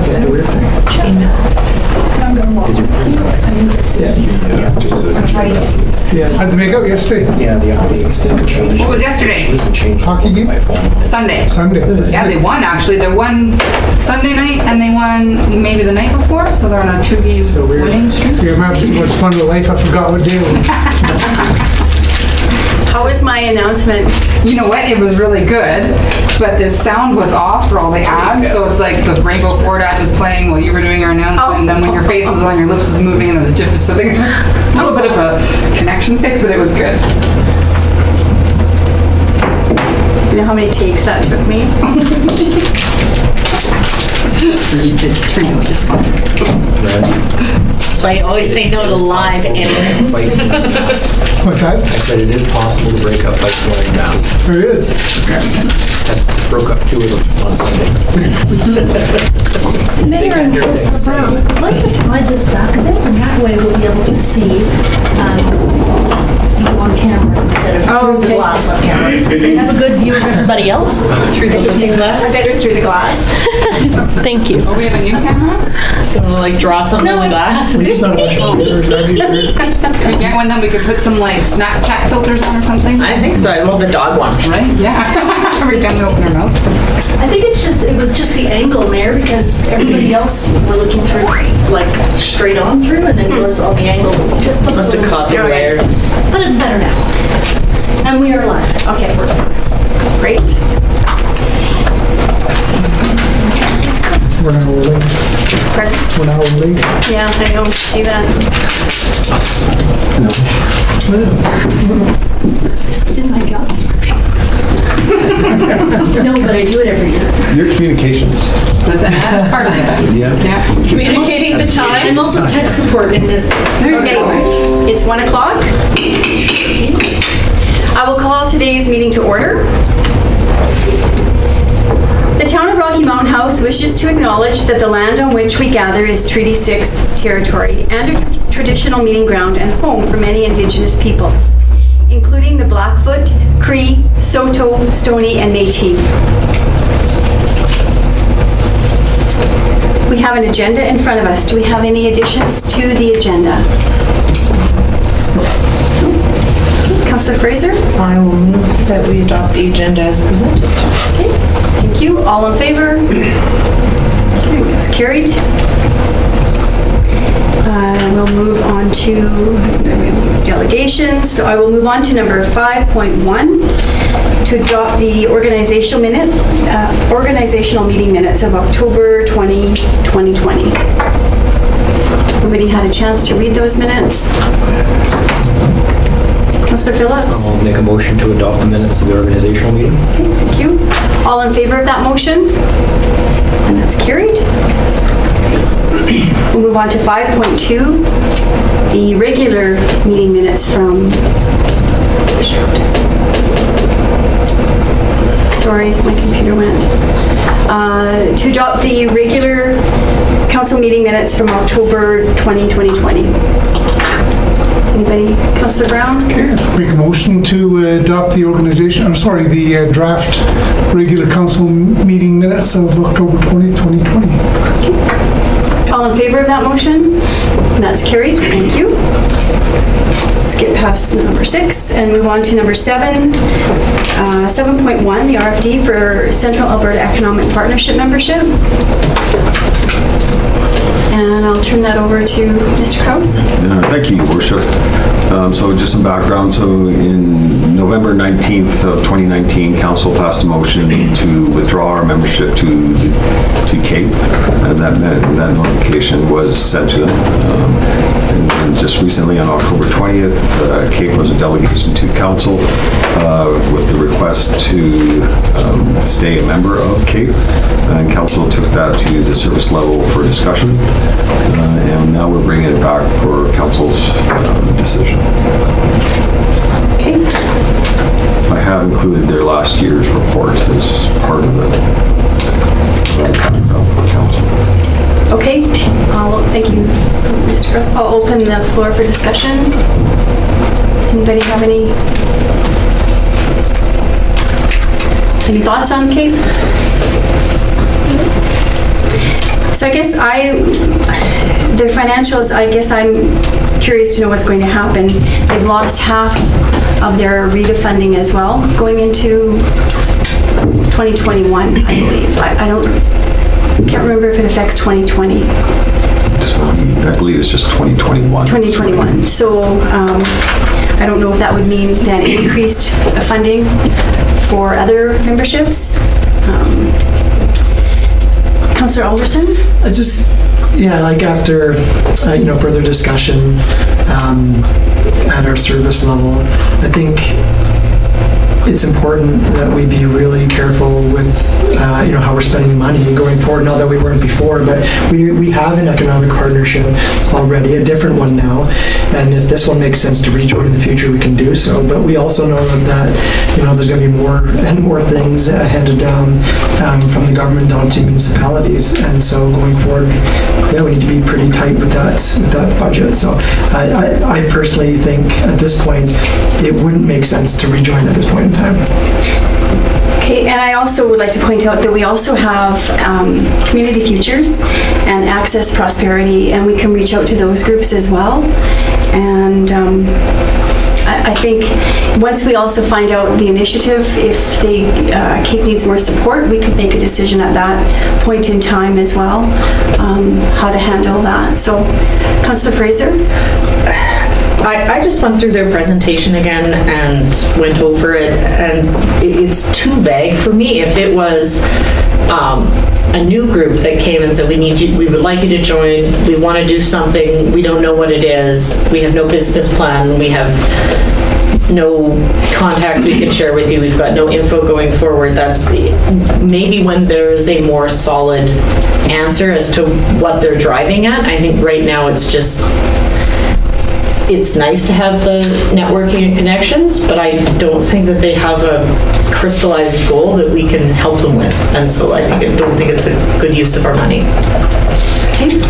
That's the weird thing. Because you're Yeah. How'd they make out yesterday? yeah, the audio still changed. What was yesterday? Hockey game? My phone. Sunday. Sunday. Yeah, they won actually. They won Sunday night and they won maybe the night before, so they're on a 2-game So weird. winning streak. So you're having so much fun with life, I forgot what day it was. How was my announcement? You know what? It was really good, but the sound was off for all the ads, so it's like the Rainbow Ford ad was playing while you were doing your announcement, and then when your face was on, your lips was moving, and it was different. So they a little bit of a connection fix, but it was good. You know how many takes that took me? You did turn it, which is fun. So I always say no to live anyway. Fights wearing masks. What's that? I said it is possible to break up fights wearing masks. There it is. I broke up 2 of them on Sunday. Mayor and Councilor Brown, I'd like to slide this back a bit, and that way we'll be able to see you on camera instead of through the glass on camera. Have a good view of everybody else. Through the looking glass. Better through the glass. Thank you. Oh, we have a new camera? Gonna like draw something on the glass? It's not a bunch of mirrors, that'd be weird. Can we get one then we could put some like Snapchat filters on or something? I think so. I love the dog one. Right? Yeah. Every time we open our mouth. I think it was just the angle, Mayor, because everybody else were looking through, like, straight on through, and then yours on the angle. Just looked Must a have little caught the scary. glare. But it's better now. And we are live. Okay, we're Great. We're not late. Pardon? We're not late. Yeah, I don't see that. This is in my job description. No, but I do it every year. Your communications. That's part of it. Yeah. Yeah. Communicating the time. I'm also tech support in this. Okay, it's 1 o'clock. I will call today's meeting to order. The Town of Rocky Mountain House wishes to acknowledge that the land on which we gather is Treaty 6 territory and a traditional meeting ground and home for many Indigenous peoples, including the Blackfoot, Cree, Saulteaux, Stoney, and Métis. We have an agenda in front of us. Do we have any additions to the agenda? Councillor Fraser? I will move that we adopt the agenda as presented. Okay, thank you. All in favor? Okay, it's carried. We'll move on to delegations. So I will move on to number 5.1 to adopt the organizational meeting minutes of October 20, 2020. Everybody had a chance to read those minutes? Councillor Phillips? I'll make a motion to adopt the minutes of the organizational meeting. Okay, thank you. All in favor of that motion? And that's carried. We'll move on to 5.2, the regular meeting minutes from... Sorry, my computer went. To adopt the regular council meeting minutes from October 20, 2020. Anybody? Councillor Brown? Okay, make a motion to adopt the the draft regular council meeting minutes of October 20th, 2020. All in favor of that motion? And that's carried. Thank you. Skip past number 6 and move on to number 7. 7.1, the RFD for Central Alberta Economic Partnership membership. And I'll turn that over to Mr. Krause. Thank you, Your Worship. So just some background. So in November 19th of 2019, Council passed a motion to withdraw our membership to CAPE, and that notification was sent to them. And just recently on October 20th, CAPE was a delegation to Council with the request to stay a member of CAPE, and Council took that to the service level for discussion. And now we're bringing it back for Council's decision. Okay. I have included their last year's report as part of the for Council. Okay. Thank you, Mr. Krause. I'll open the floor for discussion. Anybody have any thoughts on CAPE? So I guess the financials, I guess I'm curious to know what's going to happen. They've lost half of their RETA funding as well, going into 2021, I believe. Can't remember if it affects 2020. I believe it's just 2021. 2021. So I don't know if that would mean then increased funding for other memberships. Councillor Alderson? Like after, further discussion at our service level, I think it's important that we be really careful with, how we're spending money going forward. Not that we weren't before, but we have an economic partnership already, a different one now. And if this one makes sense to rejoin in the future, we can do so. But we also know that, there's going to be more and more things handed down from the government down to municipalities. And so going forward, we need to be pretty tight with that budget. So I personally think at this point, it wouldn't make sense to rejoin at this point in time. Okay, and I also would like to point out that we also have Community Futures and Access Prosperity, and we can reach out to those groups as well. And I think once we also find out the initiative, if Cape needs more support, we could make a decision at that point in time as well, how to handle that. So, Councillor Fraser? I just went through their presentation again and went over it, and it's too vague for me. If it was a new group that came and said, we would like you to join, we want to do something, we don't know what it is, we have no business plan, we have no contacts we can share with you, we've got no info going forward, that's maybe when there is a more solid answer as to what they're driving at. I think right now it's nice to have the networking and connections, but I don't think that they have a crystallized goal that we can help them with. And so I don't think it's a good use of our money. Okay,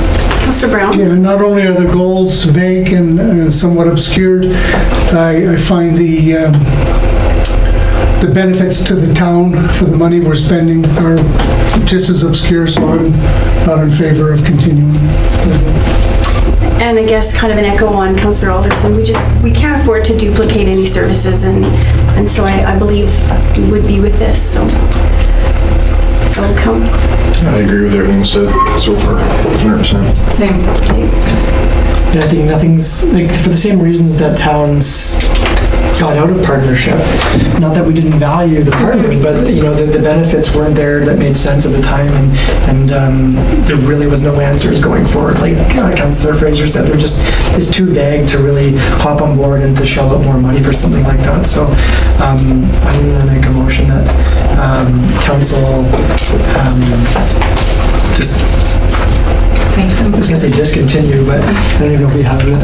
Councillor Brown? Yeah, not only are the goals vague and somewhat obscured, I find the benefits to the town for the money we're spending are just as obscure, so I'm not in favor of continuing. And I guess kind of an echo on Councillor Alderson, we can't afford to duplicate any services, and so I believe we would be with this, so come. I agree with everything said so far, 100%. Same. I think nothing's, for the same reasons that towns got out of partnership. Not that we didn't value the partners, but the benefits weren't there that made sense at the time, and there really was no answers going forward. Like Councillor Fraser said, it's too vague to really hop on board and to shell out more money for something like that. So I'm going to make a motion that council just, I was going to say discontinue, but I don't even know if we have it.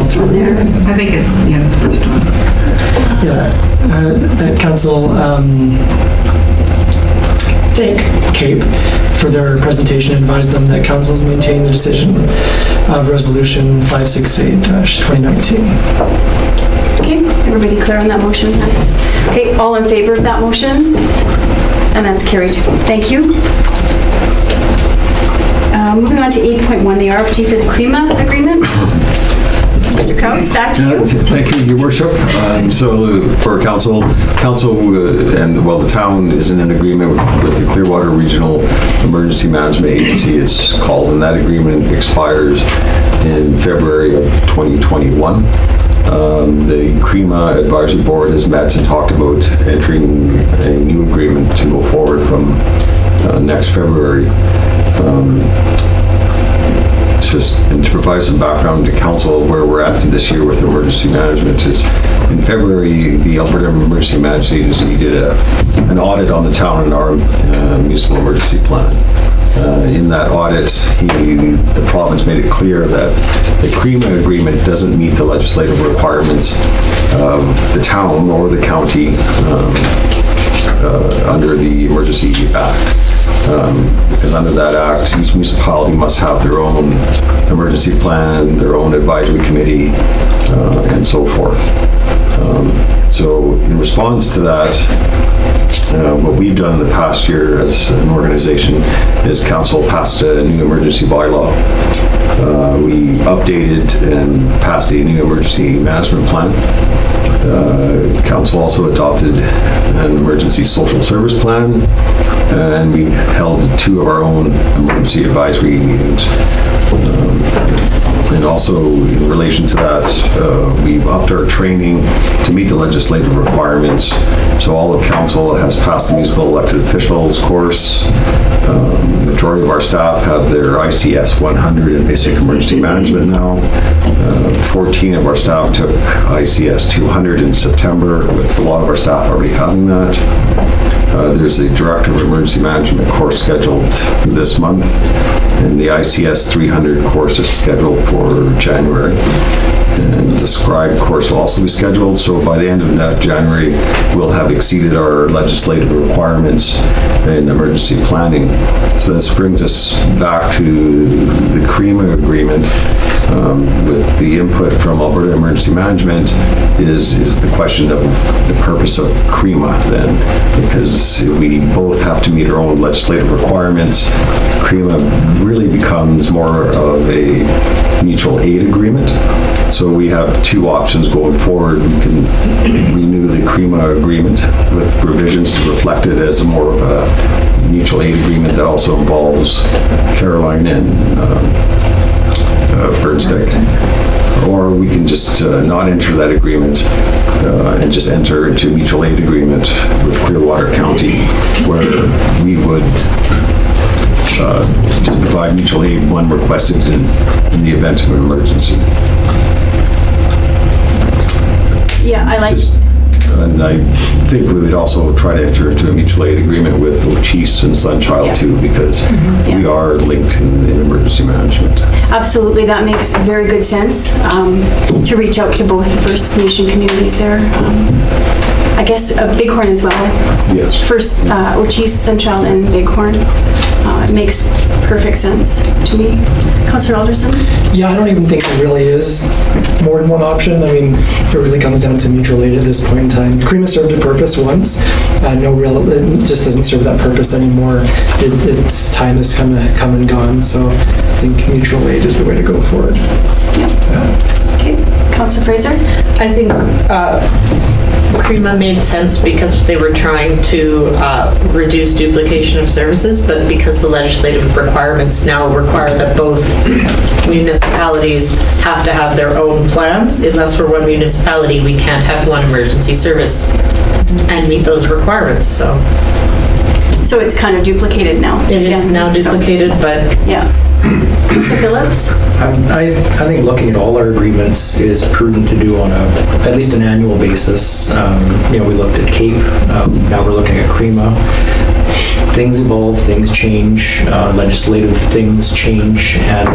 I think it's the first one. Yeah, that council thank Cape for their presentation and advise them that councils maintain the decision of Resolution 568-2019. Okay, everybody clear on that motion? Okay, all in favor of that motion? And that's carried. Thank you. Moving on to 8.1, the RFT for the CREMA agreement. Mr. Coates, back to you. Thank you, Your Worship. So for council and the town is in an agreement with the Clearwater Regional Emergency Management Agency, it's called, and that agreement expires in February of 2021. The CREMA Advisory Board has met and talked about entering a new agreement to go forward from next February. And to provide some background to council where we're at this year with emergency management is in February, the Alberta Emergency Management Agency did an audit on the town and our municipal emergency plan. In that audit, the province made it clear that the CREMA agreement doesn't meet the legislative requirements of the town or the county under the Emergency Act. Because under that act, each municipality must have their own emergency plan, their own advisory committee, and so forth. So in response to that, what we've done in the past year as an organization is council passed a new emergency bylaw. We updated and passed a new emergency management plan. Council also adopted an emergency social service plan, and we held 2 of our own emergency advisory meetings. And also, in relation to that, we've upped our training to meet the legislative requirements. So all of council has passed the municipal elected officials course. Majority of our staff have their ICS 100 in basic emergency management now. 14 of our staff took ICS 200 in September, with a lot of our staff already having that. There's a Director of Emergency Management course scheduled this month, and the ICS 300 course is scheduled for January. And the Scribe course will also be scheduled, so by the end of January, we'll have exceeded our legislative requirements in emergency planning. So this brings us back to the CREMA agreement. With the input from Alberta Emergency Management is the question of the purpose of CREMA then, because we both have to meet our own legislative requirements. CREMA really becomes more of a mutual aid agreement. So we have 2 options going forward. We can renew the CREMA agreement with provisions to reflect it as more of a mutual aid agreement that also involves Caroline and Burnstick. Or we can just not enter that agreement and just enter into a mutual aid agreement with Clearwater County, where we would just provide mutual aid when requested in the event of an emergency. Yeah, I like, And I think we would also try to enter into a mutual aid agreement with Ochese and Sunchild too, because we are linked in emergency management. absolutely, that makes very good sense, to reach out to both the First Nation communities there. I guess Bighorn as well. Yes. First, Ochese, Sunchild, and Bighorn. It makes perfect sense to me. Councillor Alderson? Yeah, I don't even think there really is more than one option. I mean, it really comes down to mutual aid at this point in time. CREMA served a purpose once. It just doesn't serve that purpose anymore. Its time has come and gone, so I think mutual aid is the way to go forward. Okay, Councillor Fraser? I think CREMA made sense because they were trying to reduce duplication of services, but because the legislative requirements now require that both municipalities have to have their own plans, unless we're one municipality, we can't have one emergency service and meet those requirements, so. So it's kind of duplicated now. It is now duplicated, but. Yeah. Councillor Phillips? I think looking at all our agreements is prudent to do on at least an annual basis. We looked at CAPE, now we're looking at CREMA. Things evolve, things change, legislative things change, and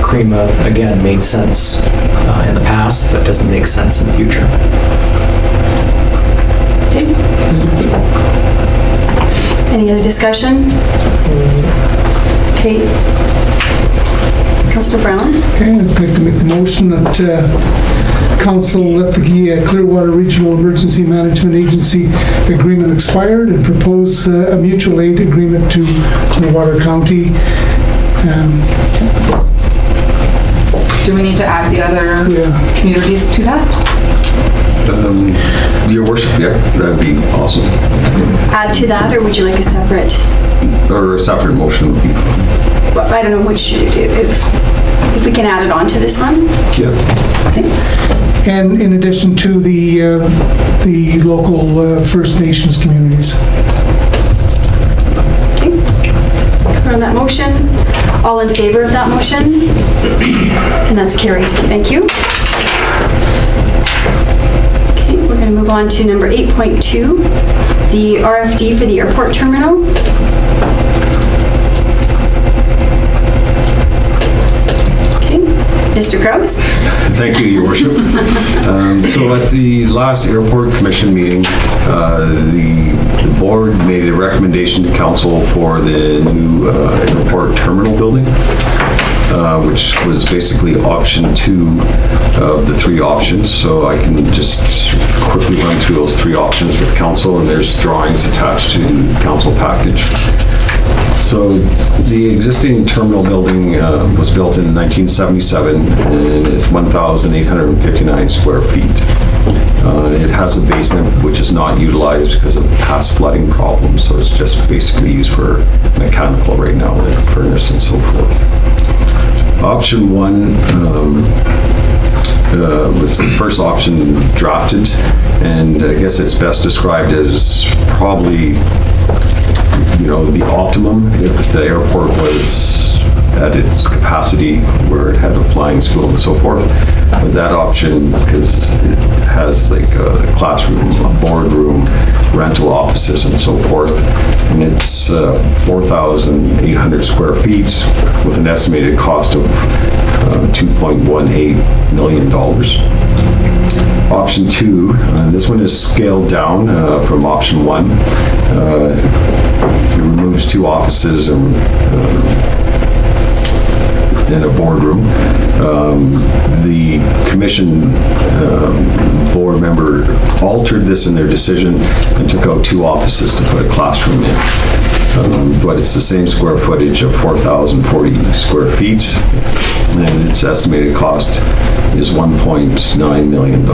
CREMA, again, made sense in the past, but doesn't make sense in the future. Okay. Any other discussion? Okay. Councillor Brown? Okay, I'd like to make the motion that council let the Clearwater Regional Emergency Management Agency agreement expired and propose a mutual aid agreement to Clearwater County. Do we need to add the other communities to that? Your worship, yeah, that'd be awesome. Add to that, or would you like a separate? Or a separate motion would be fine. Well, I don't know which, if we can add it on to this one. Yeah. Okay. And in addition to the local First Nations communities. Okay. On that motion, all in favor of that motion? And that's carried. Thank you. Okay, we're going to move on to number 8.2, the RFD for the airport terminal. Mr. Kraus? Thank you, Your Worship. So at the last Airport Commission meeting, the board made a recommendation to council for the new airport terminal building, which which was basically option 2 of the 3 options. So I can just quickly run through those 3 options with council, and there's drawings attached to the council package. So the existing terminal building was built in 1977, and it's 1,859 square feet. It has a basement which is not utilized because of past flooding problems, so it's just basically used for mechanical right now, like a furnace and so forth. Option 1 was the first option drafted, and I guess it's best described as probably, you know, the optimum if the airport was at its capacity where it had a flying school and so forth. But that option, because it has like a classroom, a boardroom, rental offices and so forth, and it's 4,800 square feet with an estimated cost of $2.18 million. Option 2, this one is scaled down from option 1. It removes 2 offices and in a boardroom. The commission board member altered this in their decision and took out 2 offices to put a classroom in. But it's the same square footage of 4,040 square feet, and its estimated cost is $1.9 million.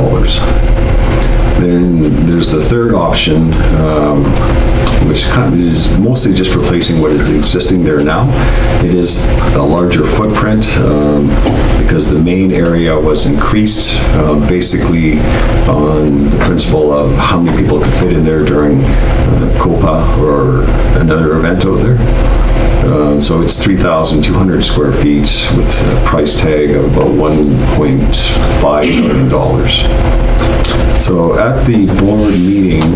Then there's the third option, which kind of is mostly just replacing what is existing there now. It is a larger footprint because the main area was increased basically on the principle of how many people could fit in there during COPA or another event out there. So it's 3,200 square feet with a price tag of about $1.5 million. So at the board meeting,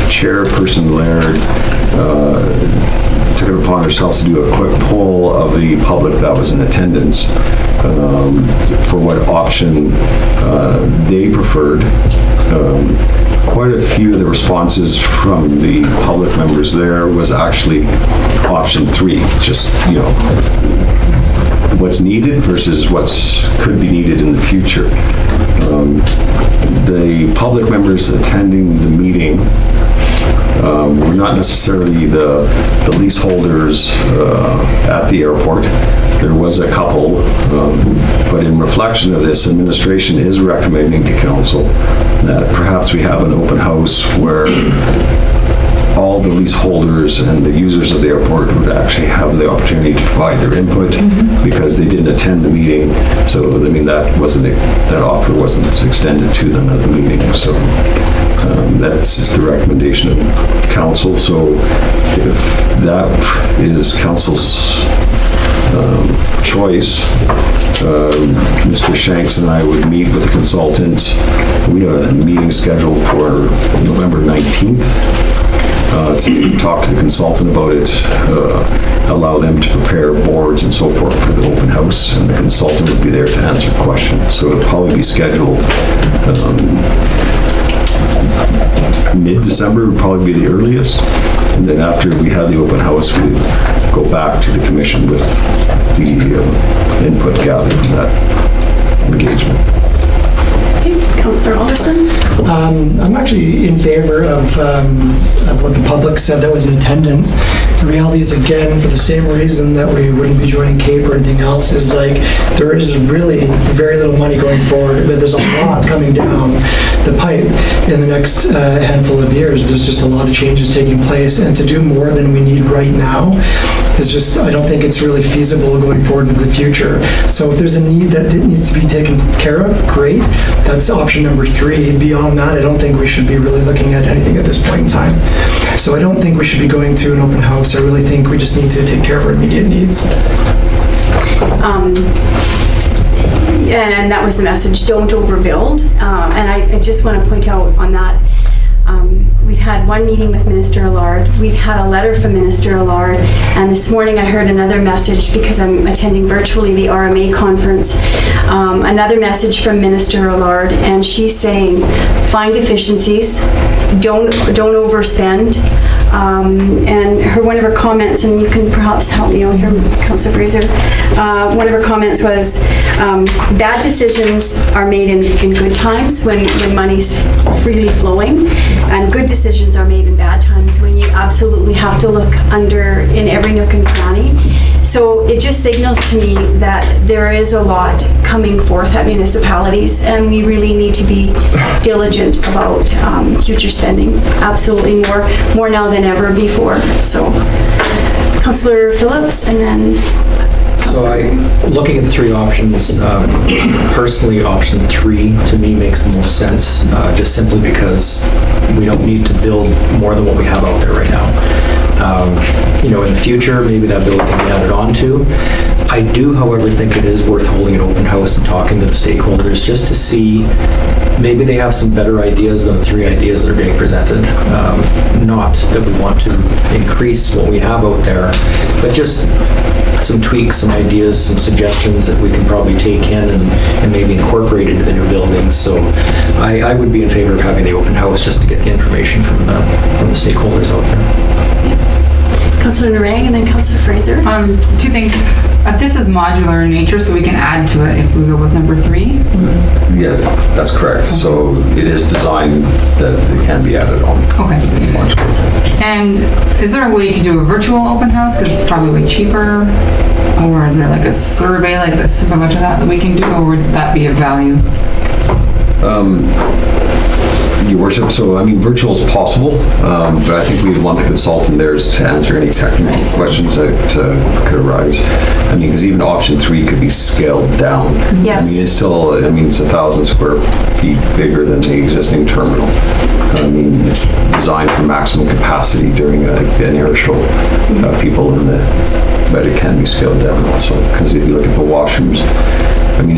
Chairperson Laird took it upon herself to do a quick poll of the public that was in attendance for what option they preferred. Quite a few of the responses from the public members there was actually option 3, just, you know, what's needed versus what's could be needed in the future. The public members attending the meeting were not necessarily the leaseholders at the airport. There was a couple, but in reflection of this, administration is recommending to council that perhaps we have an open house where all the leaseholders and the users of the airport would actually have the opportunity to provide their input because they didn't attend the meeting. So, I mean, that offer wasn't extended to them at the meeting. So that's the recommendation of council. So if that is council's choice, Mr. Shanks and I would meet with the consultant. We have a meeting scheduled for November 19th. To talk to the consultant about it, allow them to prepare boards and so forth for the open house, and the consultant would be there to answer questions. So it'll probably be scheduled mid-December would probably be the earliest, and then after we have the open house, we go back to the commission with the input gathered from that engagement. Councillor Alderson? I'm actually in favor of what the public said that was in attendance. The reality is, again, for the same reason that we wouldn't be joining CAPE or anything else, is like there is really very little money going forward, but there's a lot coming down the pipe in the next handful of years. There's just a lot of changes taking place, and to do more than we need right now is just, I don't think it's really feasible going forward into the future. So if there's a need that needs to be taken care of, great. That's option number 3. Beyond that, I don't think we should be really looking at anything at this point in time. So I don't think we should be going to an open house. I really think we just need to take care of our immediate needs. And that was the message, don't overbuild. And I just want to point out on that, we We've had one meeting with Minister Allard. We've had a letter from Minister Allard. And this morning I heard another message because I'm attending virtually the RMA conference. Another message from Minister Allard, and she's saying, find efficiencies, don't overspend. And one of her comments, and you can perhaps help me out here, Councillor Fraser, one of her comments was, bad decisions are made in good times when money's freely flowing, and good decisions are made in bad times when you absolutely have to look in every nook and cranny. So it just signals to me that there is a lot coming forth at municipalities, and we really need to be diligent about future spending. Absolutely more now than ever before. So, Councillor Phillips, and then. So looking at the three options, personally, option 3 to me makes the most sense, just simply because we don't need to build more than what we have out there right now. In the future, maybe that building can be added on to. I do, however, think it is worth holding an open house and talking to the stakeholders just to see, maybe they have some better ideas than the 3 ideas that are being presented. Not that we want to increase what we have out there, but just some tweaks, some ideas, some suggestions that we can probably take in and maybe incorporate into the new buildings. So I would be in favor of having the open house just to get the information from the stakeholders out there. Councillor Narang and then Councillor Fraser. 2 things. This is modular in nature, so we can add to it if we go with number 3. Yeah, that's correct. So it is designed that it can be added on. Okay. And is there a way to do a virtual open house, because it's probably way cheaper? Or is there like a survey like this similar to that we can do, or would that be of value? Your worship, so virtual is possible, but I think we'd want the consultant there to answer any technical questions that could arise. Because even option 3 could be scaled down. Yes. It's still, it's 1,000 square feet bigger than the existing terminal. It's designed for maximum capacity during an air show, people in the, but it can be scaled down also. Because if you look at the washrooms,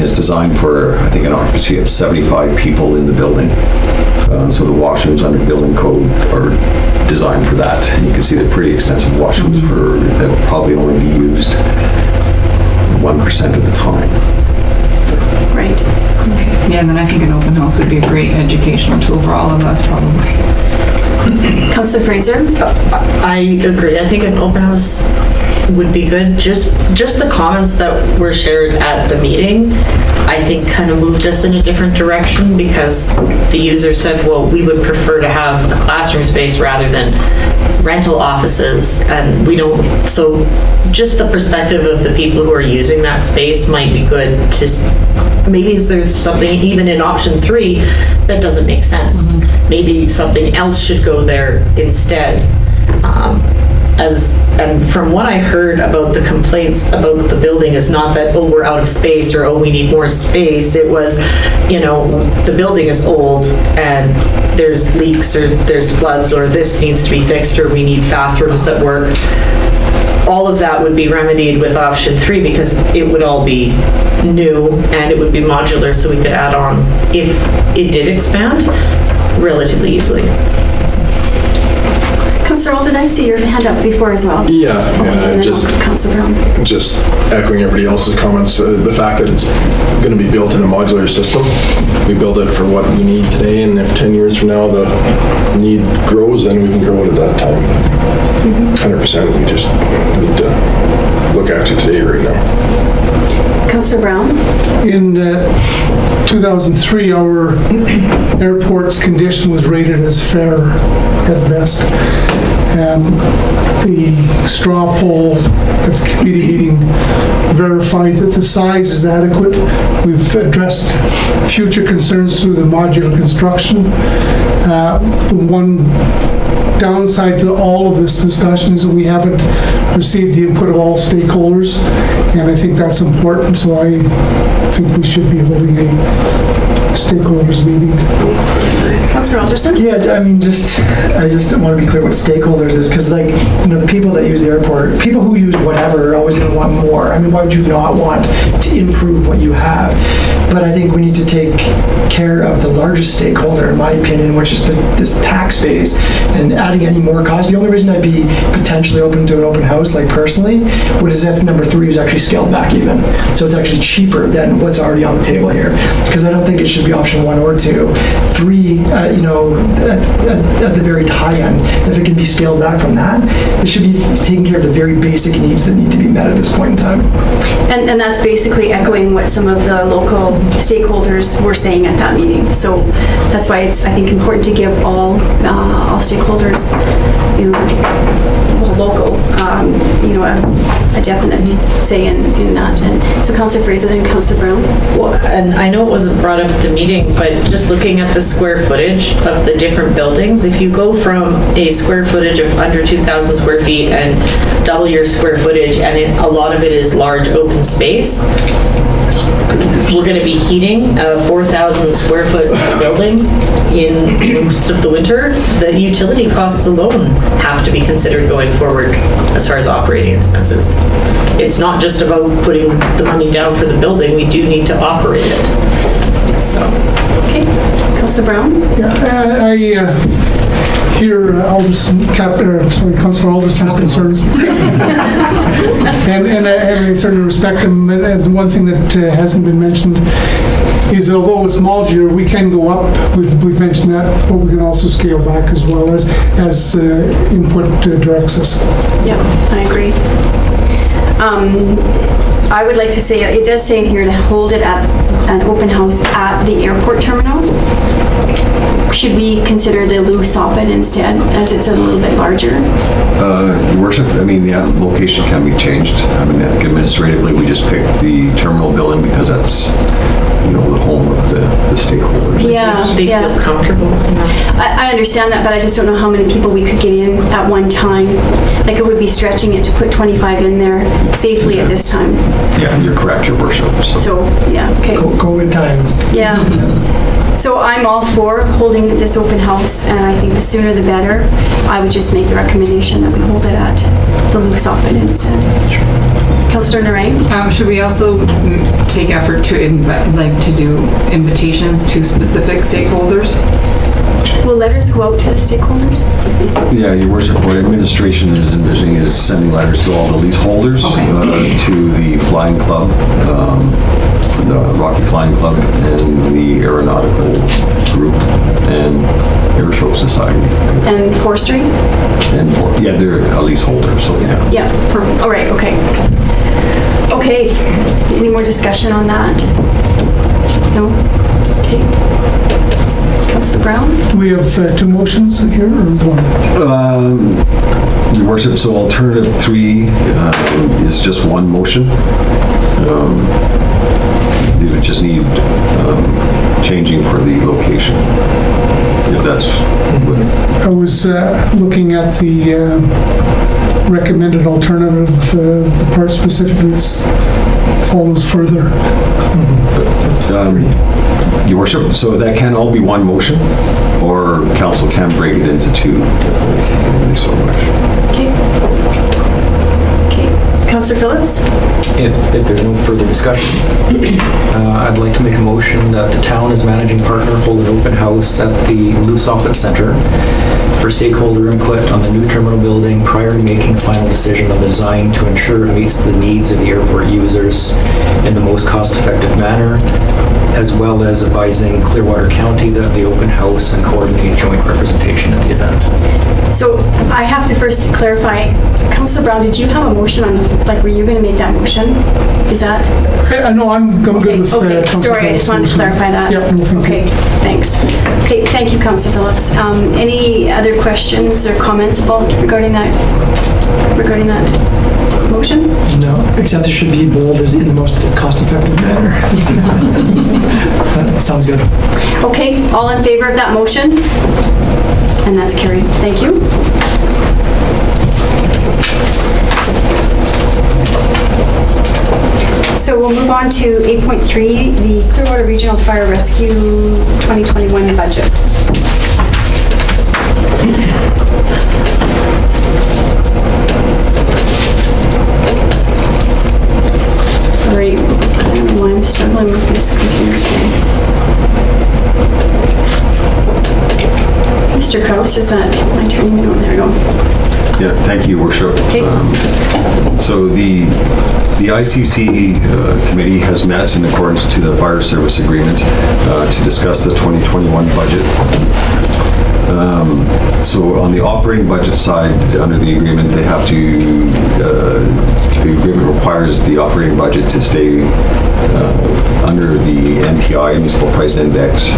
it's designed for, I think, an occupancy of 75 people in the building. So the washrooms under building code are designed for that. And you can see they're pretty extensive washrooms that will probably only be used 1% of the time. Right. Yeah, and then I think an open house would be a great educational tool for all of us, probably. Councillor Fraser. I agree. I think an open house would be good. Just the comments that were shared at the meeting, I think kind of moved us in a different direction, because the user said, well, we would prefer to have a classroom space rather than rental offices, and we don't, so just the perspective of the people who are using that space might be good to, maybe there's something even in option 3 that doesn't make sense. Maybe something else should go there instead. And from what I heard about the complaints about the building is not that, oh, we're out of space, or, oh, we need more space. It was, the building is old and there's leaks, or there's floods, or this needs to be fixed, or we need bathrooms that work. All of that would be remedied with option 3, because it would all be new and it would be modular, so we could add on, if it did expand, relatively easily. Councillor Earl, did I see your hand up before as well? Yeah, Councillor Brown. just echoing everybody else's comments, the fact that it's going to be built in a modular system. We build it for what we need today, and if 10 years from now the need grows, then we can grow it at that time. 100%, we just need to look after today right now. Councillor Brown. In 2003, our airport's condition was rated as fair at best. The straw poll at the committee meeting verified that the size is adequate. We've addressed future concerns through the modular construction. The one downside to all of this discussion is that we haven't received the input of all stakeholders, and I think that's important, so I think we should be holding a stakeholders meeting. Councillor Alderson? Yeah, I mean, I just want to be clear what stakeholders is, because like, the people that use the airport, people who use whatever are always going to want more. I mean, why would you not want to improve what you have? But I think we need to take care of the largest stakeholder, in my opinion, which is this tax base, and adding any more cost. The only reason I'd be potentially open to an open house, like personally, would is if number 3 was actually scaled back even. So it's actually cheaper than what's already on the table here. Because I don't think it should be option 1 or 2. 3, at the very high end, if it can be scaled back from that, it should be taking care of the very basic needs that need to be met at this point in time. And that's basically echoing what some of the local stakeholders were saying at that meeting. So that's why it's, I think, important to give all stakeholders, local, a definite say in that. And so Councillor Fraser, then Councillor Brown. Well, and I know it wasn't brought up at the meeting, but just looking at the square footage of the different buildings, if you go from a square footage of under 2,000 square feet and double your square footage, and a lot of it is large open space, we're going to be heating a 4,000 square foot building in most of the winter. The utility costs alone have to be considered going forward as far as operating expenses. It's not just about putting the money down for the building, we do need to operate it. So. Okay, Councillor Brown? Yeah, I hear Councillor Alderson's concerns. and I certainly respect them. And one thing that hasn't been mentioned is, although it's modular, we can go up. We've mentioned that, but we can also scale back as well as input directs us. Yeah, I agree. I would like to say, it does say in here to hold it at an open house at the airport terminal. Should we consider the Lou Soppin instead, as it's a little bit larger? Your Worship, I mean, the location can be changed. I mean, I think administratively, we just picked the terminal building because that's, the home of the stakeholders. Yeah, They feel comfortable. I understand that, but I just don't know how many people we could get in at one time. Like, it would be stretching it to put 25 in there safely at this time. Yeah, you're correct, Your Worship. So, yeah, okay. COVID times. Yeah. So I'm all for holding this open house, and I think the sooner the better. I would just make the recommendation that we hold it at the Lou Soppin instead. Councillor Narang? Should we also take effort to do invitations to specific stakeholders? Will letters go out to the stakeholders? Yeah, Your Worship, what administration is envisioning is sending letters to all the leaseholders, to the Flying Club, the Rocky Flying Club, and the Aeronautical Group, and Air Show Society. And Forestry? They're a leaseholder, so yeah. Yeah, perfect. All right, okay. Okay, any more discussion on that? No? Okay. Councillor Brown? Do we have 2 motions here or one? Your Worship, so alternative 3 is just one motion. You would just need changing for the location, if that's what. I was looking at the recommended alternative, the part specifically that follows further. Your Worship, so that can all be one motion, or council can break it into 2 if they so wish. Okay. Okay. Councillor Phillips? If there's no further discussion, I'd like to make a motion that the town as managing partner hold an open house at the Lou Soppin Centre for stakeholder input on the new terminal building prior to making final decision on the design to ensure it meets the needs of the airport users in the most cost-effective manner, as well as advising Clearwater County that the open house and coordinate joint representation at the event. So I have to first clarify, Councillor Brown, did you have a motion on, were you going to make that motion? Is that? I know I'm good with Okay, Councillor sorry, I just wanted to clarify that. Yep, no, thank you. Okay, thanks. Okay, thank you, Councillor Phillips. Any other questions or comments regarding that motion? No, except it should be bolded in the most cost-effective manner. That sounds good. Okay, all in favor of that motion? And that's carried. Thank you. So we'll move on to 8.3, the Clearwater Regional Fire Rescue 2021 budget. Mr. Kraus, is that my turning? Oh, there we go. Yeah, thank you, Worship. Okay. So the ICC committee has met in accordance to the fire service agreement to discuss the 2021 budget. So on the operating budget side, under the agreement, they have to, the agreement requires the operating budget to stay under the NPI, Municipal Price Index,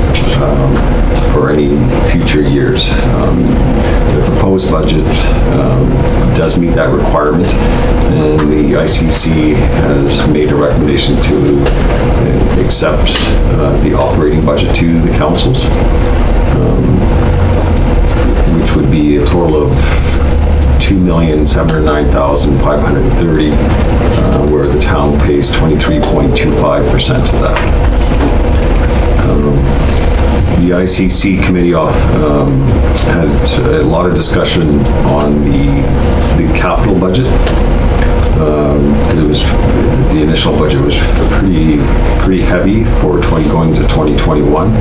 for any future years. The proposed budget does meet that requirement, and the ICC has made a recommendation to accept the operating budget to the councils, which would be a total of $2,709,530, where the town pays 23.25% of that. The ICC committee had a lot of discussion on the capital budget. Because the initial budget was pretty heavy for going to 2021.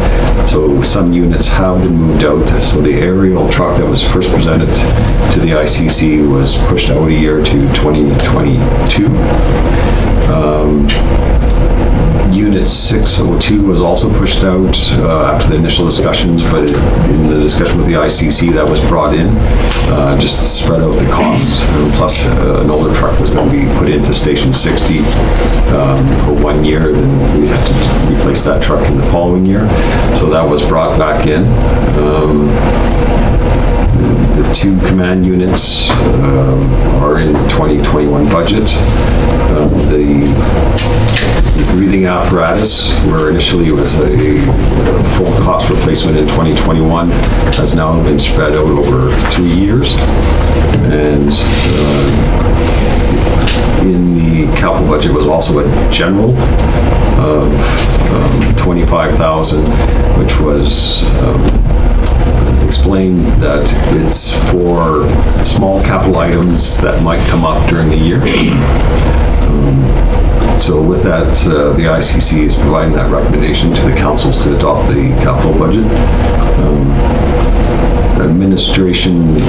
So some units have been moved out. So the aerial truck that was first presented to the ICC was pushed out a year to 2022. Unit 602 was also pushed out after the initial discussions, but in the discussion with the ICC, that was brought in just to spread out the costs. Plus, an older truck was going to be put into Station 60 for 1 year, then we'd have to replace that truck in the following year. So that was brought back in. The 2 command units are in the 2021 budget. The breathing apparatus, where initially it was a full cost replacement in 2021, has now been spread out over 3 years. And in the capital budget was also a general of $25,000, which was explained that it's for small capital items that might come up during the year. So with that, the ICC is providing that recommendation to the councils to adopt the capital budget. Administration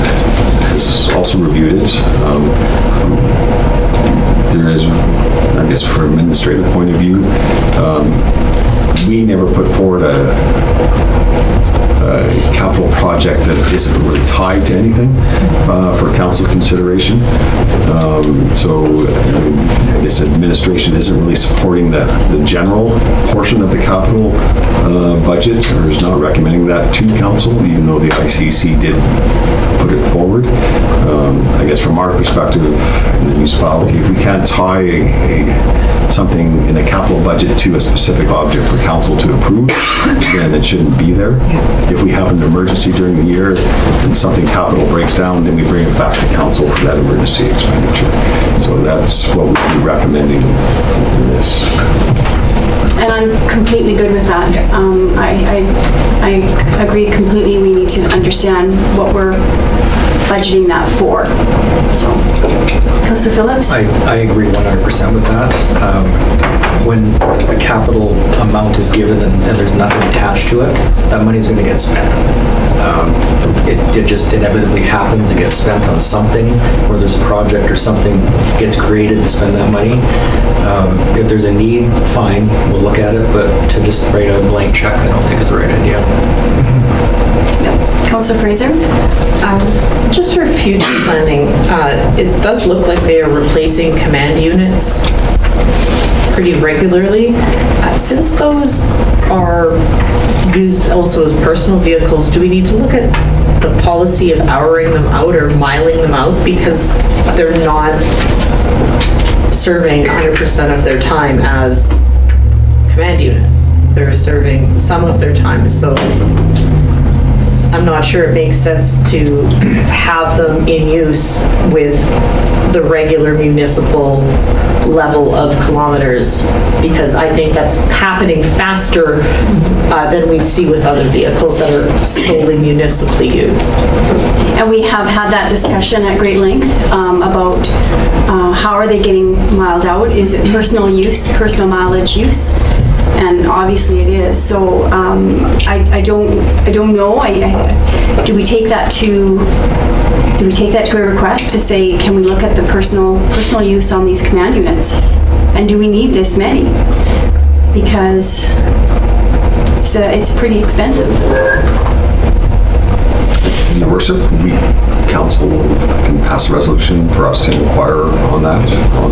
has also reviewed it. There is, I guess, from an administrative point of view, we never put forward a capital project that isn't really tied to anything for council consideration. So I guess administration isn't really supporting the general portion of the capital budget, or is not recommending that to council, even though the ICC did put it forward. I guess from our perspective in the municipality, if we can't tie something in a capital budget to a specific object for council to approve, then it shouldn't be there. If we have an emergency during the year and something capital breaks down, then we bring it back to council for that emergency expenditure. So that's what we'd be recommending in this. And I'm completely good with that. I agree completely. We need to understand what we're budgeting that for. So, Councillor Phillips? I agree 100% with that. When a capital amount is given and there's nothing attached to it, that money's going to get spent. It just inevitably happens. It gets spent on something, or there's a project or something gets created to spend that money. If there's a need, fine, we'll look at it, but to just write a blank check, I don't think is the right idea. Councillor Fraser? Just for future planning, it does look like they are replacing command units pretty regularly. Since those are used also as personal vehicles, do we need to look at the policy of houring them out or miling them out, because they're not serving 100% of their time as command units? They're serving some of their time, so I'm not sure it makes sense to have them in use with the regular municipal level of kilometers, because I think that's happening faster than we'd see with other vehicles that are solely municipally used. And we have had that discussion at great length about how are they getting miled out? Is it personal use, personal mileage use? And obviously it is. So I don't know. Do we take that to a request to say, can we look at the personal use on these command units? And do we need this many? Because it's pretty expensive. Your worship, council can pass a resolution for us to inquire on that, on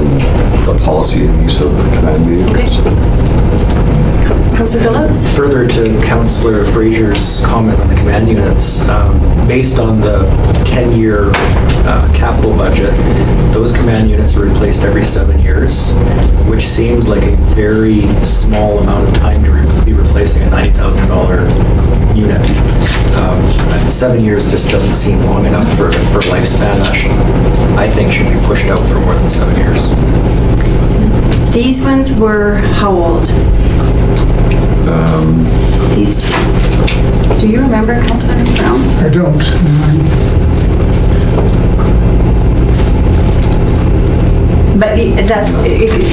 the policy and use of the command vehicles. Councillor Phillips? Further to Councillor Frazier's comment on the command units, based on the 10-year capital budget, those command units are replaced every 7 years, which seems like a very small amount of time to be replacing a $90,000 unit. And 7 years just doesn't seem long enough for lifespan, which I think should be pushed out for more than 7 years. These ones were how old? These two. Do you remember, Councillor Brown? I don't. But that's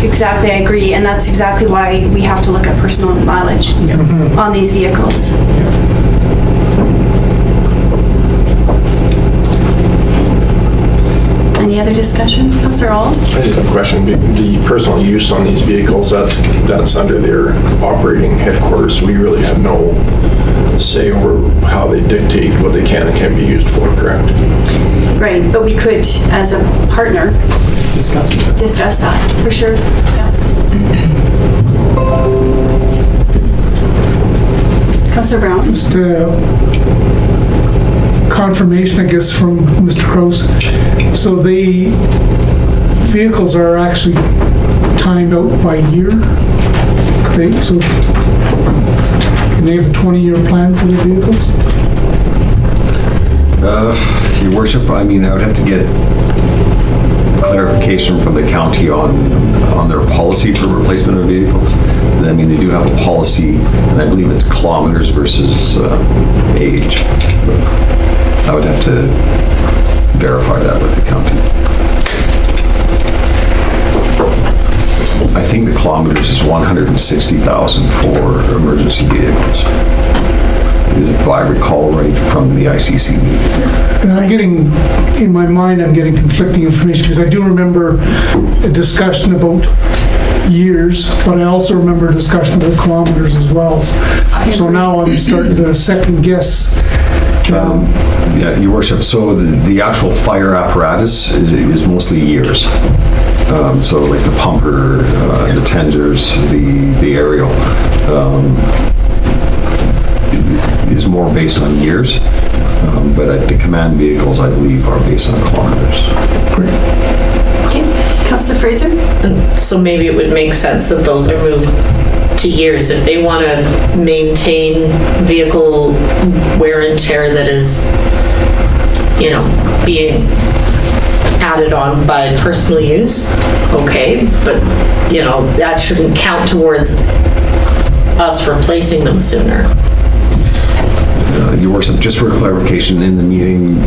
exactly, I agree, and that's exactly why we have to look at personal mileage on these vehicles. Any other discussion? Councillor Auld? I just have a question. The personal use on these vehicles, that's under their operating headquarters. We really have no say over how they dictate what they can and can't be used for, correct? Right, but we could, as a partner, discuss that, for sure. Yeah. Councillor Brown? Just confirmation, I guess, from Mr. Crouse. So the vehicles are actually timed out by year? Can they have a 20-year plan for the vehicles? Your worship, I mean, I would have to get clarification from the county on their policy for replacement of vehicles. I mean, they do have a policy, and I believe it's kilometers versus age. I would have to verify that with the county. I think the kilometers is 160,000 for emergency vehicles. If I recall right from the ICC meeting. And I'm getting, in my mind, I'm getting conflicting information, because I do remember a discussion about years, but I also remember a discussion about kilometers as well. So now I'm starting to second guess. Yeah, your worship, so the actual fire apparatus is mostly years. So like the pumper, the tenders, the aerial, is more based on years. But the command vehicles, I believe, are based on kilometers. Great. Okay, Councillor Fraser? So maybe it would make sense that those are moved to years. If they want to maintain vehicle wear and tear that is, being added on by personal use, okay, but, that shouldn't count towards us replacing them sooner. Your worship, just for clarification, in the meeting,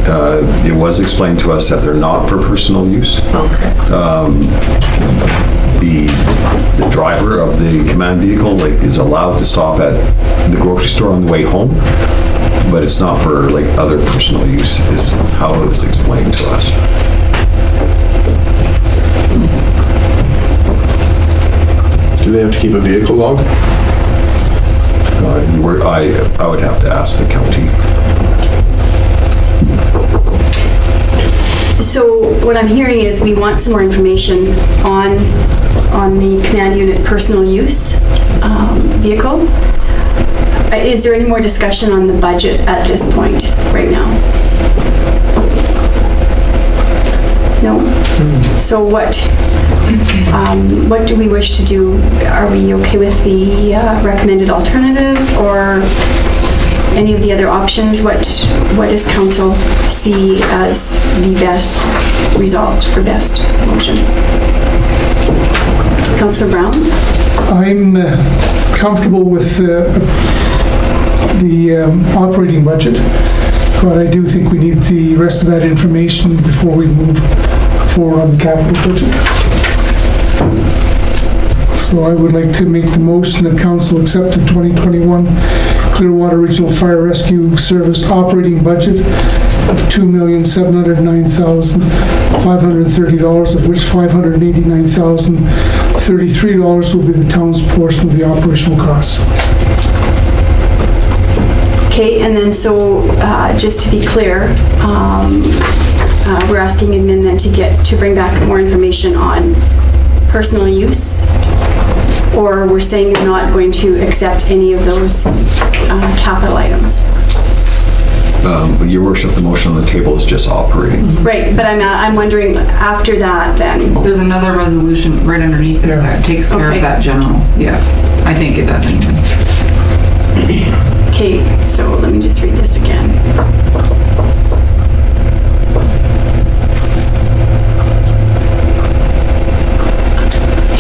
it was explained to us that they're not for personal use. Okay. The driver of the command vehicle is allowed to stop at the grocery store on the way home, but it's not for other personal use, is how it was explained to us. Do they have to keep a vehicle log? I would have to ask the county. So what I'm hearing is we want some more information on the command unit personal use vehicle. Is there any more discussion on the budget at this point right now? No? So what do we wish to do? Are we okay with the recommended alternative, or any of the other options? What does council see as the best result for best motion? Councillor Brown? I'm comfortable with the operating budget, but I do think we need the rest of that information before we move forward on the capital budget. So I would like to make the motion that council accept the 2021 Clearwater Regional Fire Rescue Service operating budget of $2,709,530, of which $589,033 will be the town's portion of the operational costs. Okay, and then so, just to be clear, we're asking admin then to bring back more information on personal use, or we're saying you're not going to accept any of those capital items. Your worship, the motion on the table is just operating. Right, but I'm wondering after that then, There's another resolution right underneath it that takes care Okay. of that general. Yeah, I think it does anyway. okay, so let me just read this again.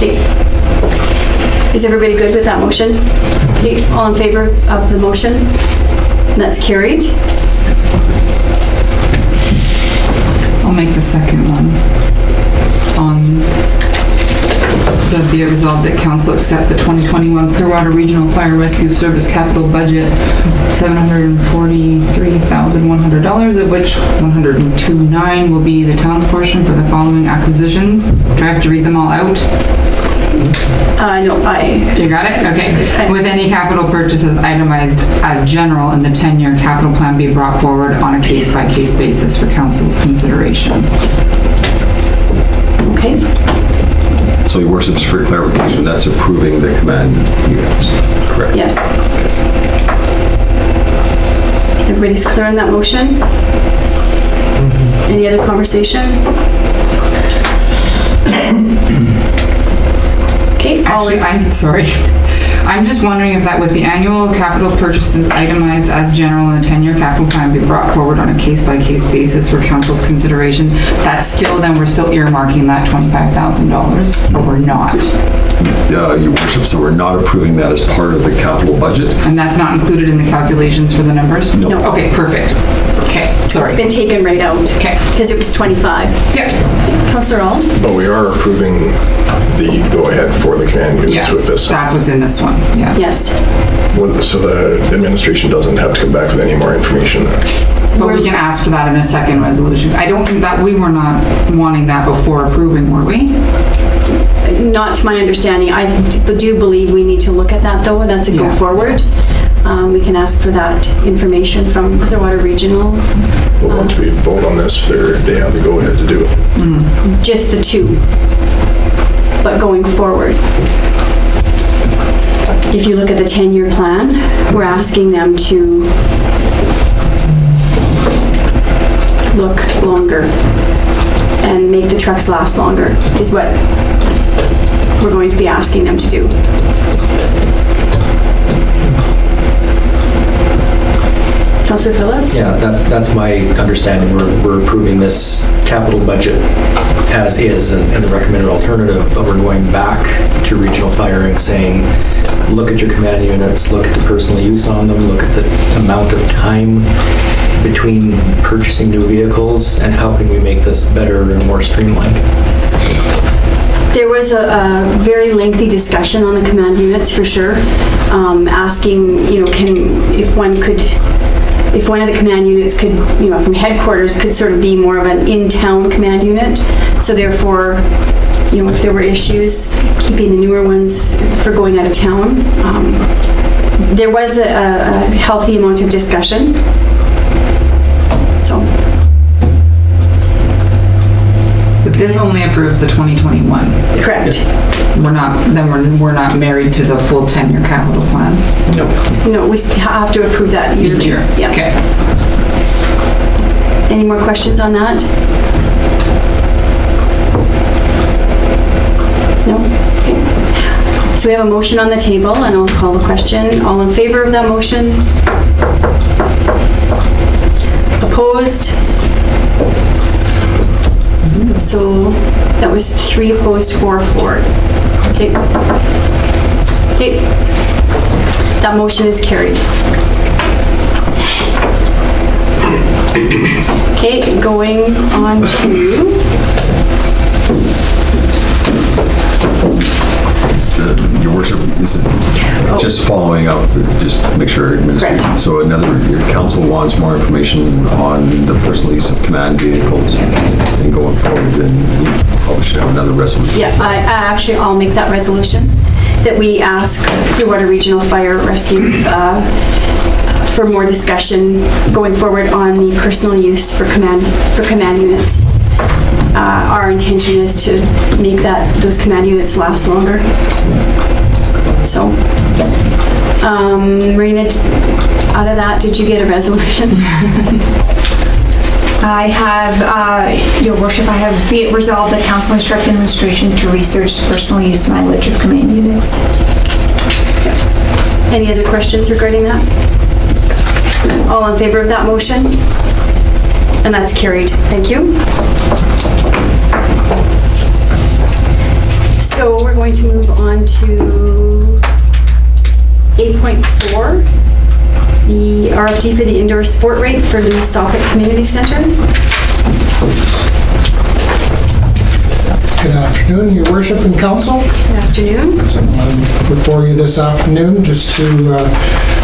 Okay. Is everybody good with that motion? Okay, all in favor of the motion? And that's carried. I'll make the second one. That be it resolved that council accept the 2021 Clearwater Regional Fire Rescue Service capital budget, $743,100, of which $102,900 will be the town's portion for the following acquisitions. Do I have to read them all out? No, You got it? Okay. With any capital purchases itemized as general in the 10-year capital plan be brought forward on a case-by-case basis for council's consideration. okay. So your worship, for clarification, that's approving the command units, correct? Yes. Everybody's clear on that motion? Any other conversation? Okay, all Actually, in, I'm sorry. I'm just wondering if that with the annual capital purchases itemized as general in the 10-year capital plan be brought forward on a case-by-case basis for council's consideration, that's still, then we're still earmarking that $25,000, or we're not. Your worship, so we're not approving that as part of the capital budget? And that's not included in the calculations for the numbers? No. No. Okay, perfect. Okay, sorry. it's been taken right out. Okay. Because it was 25. Yeah, Councillor Auld? But we are approving the go-ahead for the command units yeah, with this. that's what's in this one, yeah. Yes. So the administration doesn't have to come back with any more information. But we can ask for that in a second resolution. I don't think that, we were not wanting that before approving, were we? Not to my understanding. I do believe we need to look at that though. That's a go Yeah. forward. We can ask for that information from Clearwater Regional. Well, once we vote on this, they have the go-ahead to do it. Just the two. But going forward, if you look at the 10-year plan, we're asking them to look longer and make the trucks last longer is what we're going to be asking them to do. Councillor Phillips? Yeah, that's my understanding. We're approving this capital budget as is in the recommended alternative, but we're going back to Regional Fire and saying, look at your command units, look at the personal use on them, look at the amount of time between purchasing new vehicles, and how can we make this better and more streamlined? There was a very lengthy discussion on the command units for sure, asking, if one of the command units could, from headquarters could sort of be more of an in-town command unit. So therefore, if there were issues, keeping the newer ones for going out of town. There was a healthy amount of discussion. So. But this only approves the 2021. Correct. We're not married to the full 10-year capital plan. No, we have to approve that yearly. Each year. Yeah. Okay. Any more questions on that? No? Okay. So we have a motion on the table, and I'll call the question. All in favor of that motion? Opposed? So that was 3 opposed, 4 for. Okay. Okay. That motion is carried. Okay, going on to Your worship, is just following up, just make sure administration. Correct. So your council wants more information on the personal use of command vehicles and going forward, then we probably should have another resolution. Yeah, I'll make that resolution, that we ask Clearwater Regional Fire Rescue for more discussion going forward on the personal use for command units. Our intention is to make those command units last longer. So, Marina, out of that, did you get a resolution? I have, Your Worship, I have be it resolved that council instruct administration to research the personal use mileage of command units. Any other questions regarding that? All in favor of that motion? And that's carried. Thank you. So we're going to move on to 8.4, the RFD for the indoor sport rate for Louis Socket Community Center. Good afternoon, Your Worship and Council. Good afternoon. Before you this afternoon, just to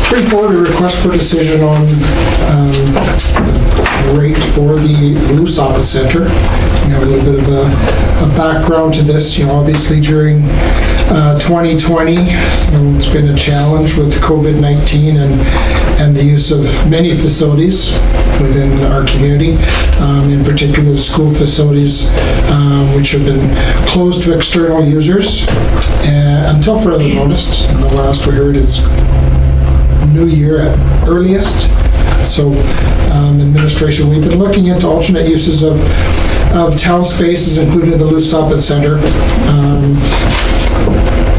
bring forward a request for decision on rate for the Louis Socket Center. You know, a little bit of a background to this. You know, obviously during 2020, it's been a challenge with COVID-19 and the use of many facilities within our community, in particular the school facilities, which have been closed to external users until further notice. And the last we heard is New Year at earliest. So administration, we've been looking into alternate uses of town spaces, including the Louis Socket Center.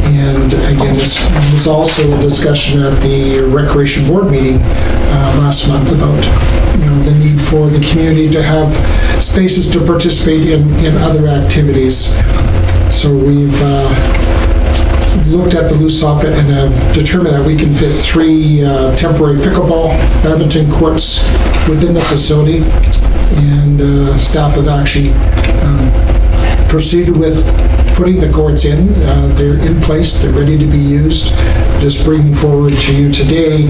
And again, this was also a discussion at the Recreation Board meeting last month about the need for the community to have spaces to participate in other activities. So we've looked at the Louis Socket and have determined that we can fit 3 temporary pickleball badminton courts within the facility, and staff have actually proceeded with putting the courts in. They're in place, they're ready to be used. Just bringing forward to you today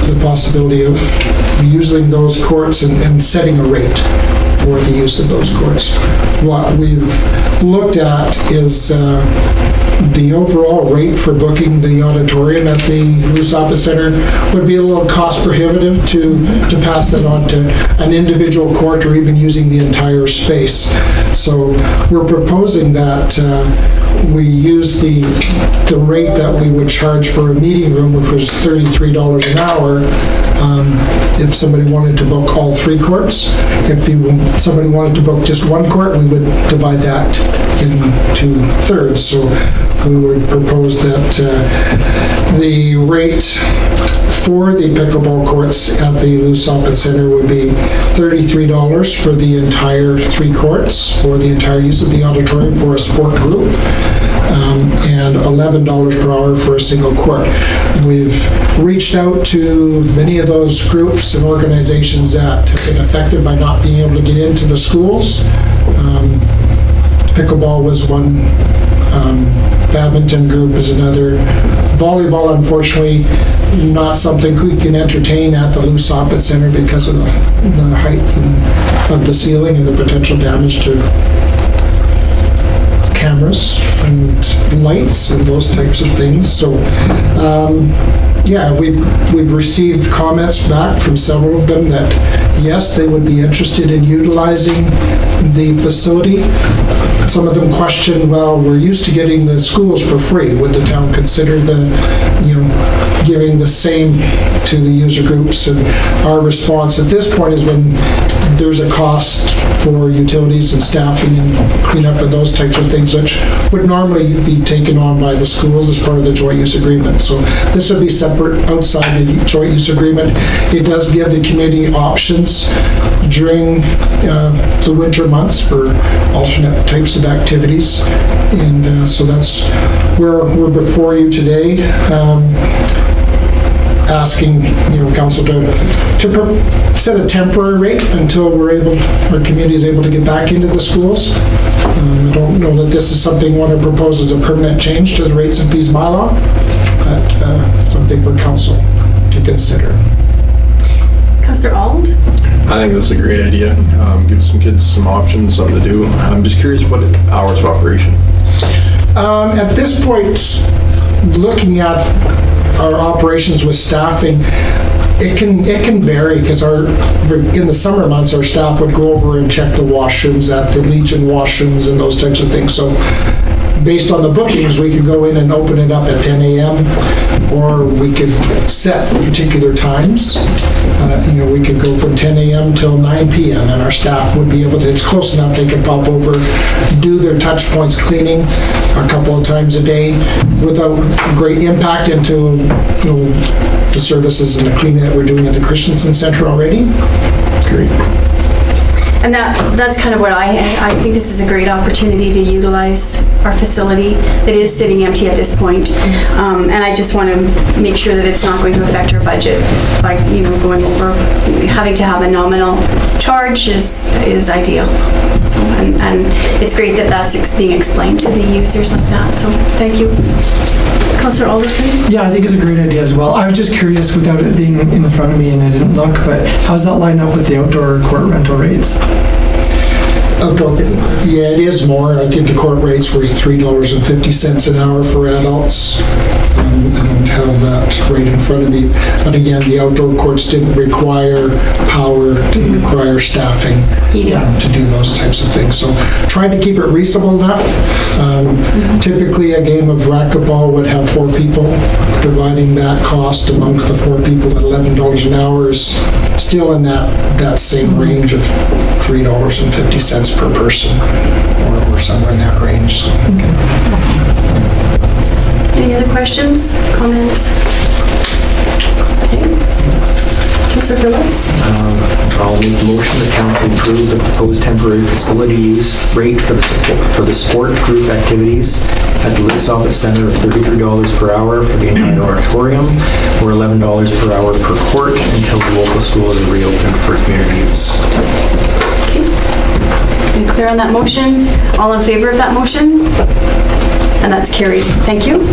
the possibility of using those courts and setting a rate for the use of those courts. What we've looked at is the overall rate for booking the auditorium at the Louis Socket Center would be a little cost prohibitive to pass that on to an individual court or even using the entire space. So we're proposing that we use the rate that we would charge for a meeting room, which was $33 an hour, if somebody wanted to book all 3 courts. If somebody wanted to book just 1 court, we would divide that into thirds. So we would propose that the rate for the pickleball courts at the Louis Socket Center would be $33 for the entire 3 courts, or the entire use of the auditorium for a sport group, and $11 per hour for a single court. We've reached out to many of those groups and organizations that have been affected by not being able to get into the schools. Pickleball was one, badminton group is another. Volleyball, unfortunately, not something we can entertain at the Louis Socket Center because of the height of the ceiling and the potential damage to cameras and lights and those types of things. So, yeah, we've received comments back from several of them that yes, they would be interested in utilizing the facility. Some of them question, well, we're used to getting the schools for free. Would the town consider giving the same to the user groups? And our response at this point is when there's a cost for utilities and staffing and cleanup and those types of things, which would normally be taken on by the schools as part of the joint use agreement. So this would be separate outside the joint use agreement. It does give the community options during the winter months for alternate types of activities. And so that's where we're before you today. asking, council to set a temporary rate until our community is able to get back into the schools. I don't know that this is something you want to propose as a permanent change to the rates and fees bylaw, but something for council to consider. Councillor Ald? I think that's a great idea. Give some kids some options, something to do. I'm just curious what hours of operation. At this point, looking at our operations with staffing, it can vary because in the summer months, our staff would go over and check the washrooms at the Legion washrooms and those types of things. So based on the bookings, we could go in and open it up at 10 a.m. or we could set particular times. We could go from 10 a.m. till 9 p.m. and our staff would be able to, it's close enough, they could pop over, do their touch points cleaning a couple of times a day without great impact into the services and the cleaning that we're doing at the Christensen Center already. Great. And that's kind of what I think this is a great opportunity to utilize our facility that is sitting empty at this point. And I just want to make sure that it's not going to affect our budget by, going over, having to have a nominal charge is ideal. So, and it's great that that's being explained to the users like that. So thank you. Councillor Alderson? Yeah, I think it's a great idea as well. I was just curious, without it being in front of me and I didn't look, but how's that line up with the outdoor court rental rates? Yeah, it is more. I think the court rates were $3.50 an hour for adults. I don't have that right in front of me. But again, the outdoor courts didn't require power, didn't require staffing to do those types of things. So trying to keep it reasonable enough. Typically, a game of racquetball would have 4 people. Dividing that cost amongst the 4 people at $11 an hour is still in that same range of $3.50 per person, or somewhere in that range. Any other questions, comments? Okay. Councillor Phillips? I'll make a motion that council approve the proposed temporary facility use rate for the sport group activities at the Lewis Office Center of $33 per hour for the entire auditorium, or $11 per hour per court until the local schools are reopened for community use. Are you clear on that motion? All in favor of that motion? And that's carried. Thank you.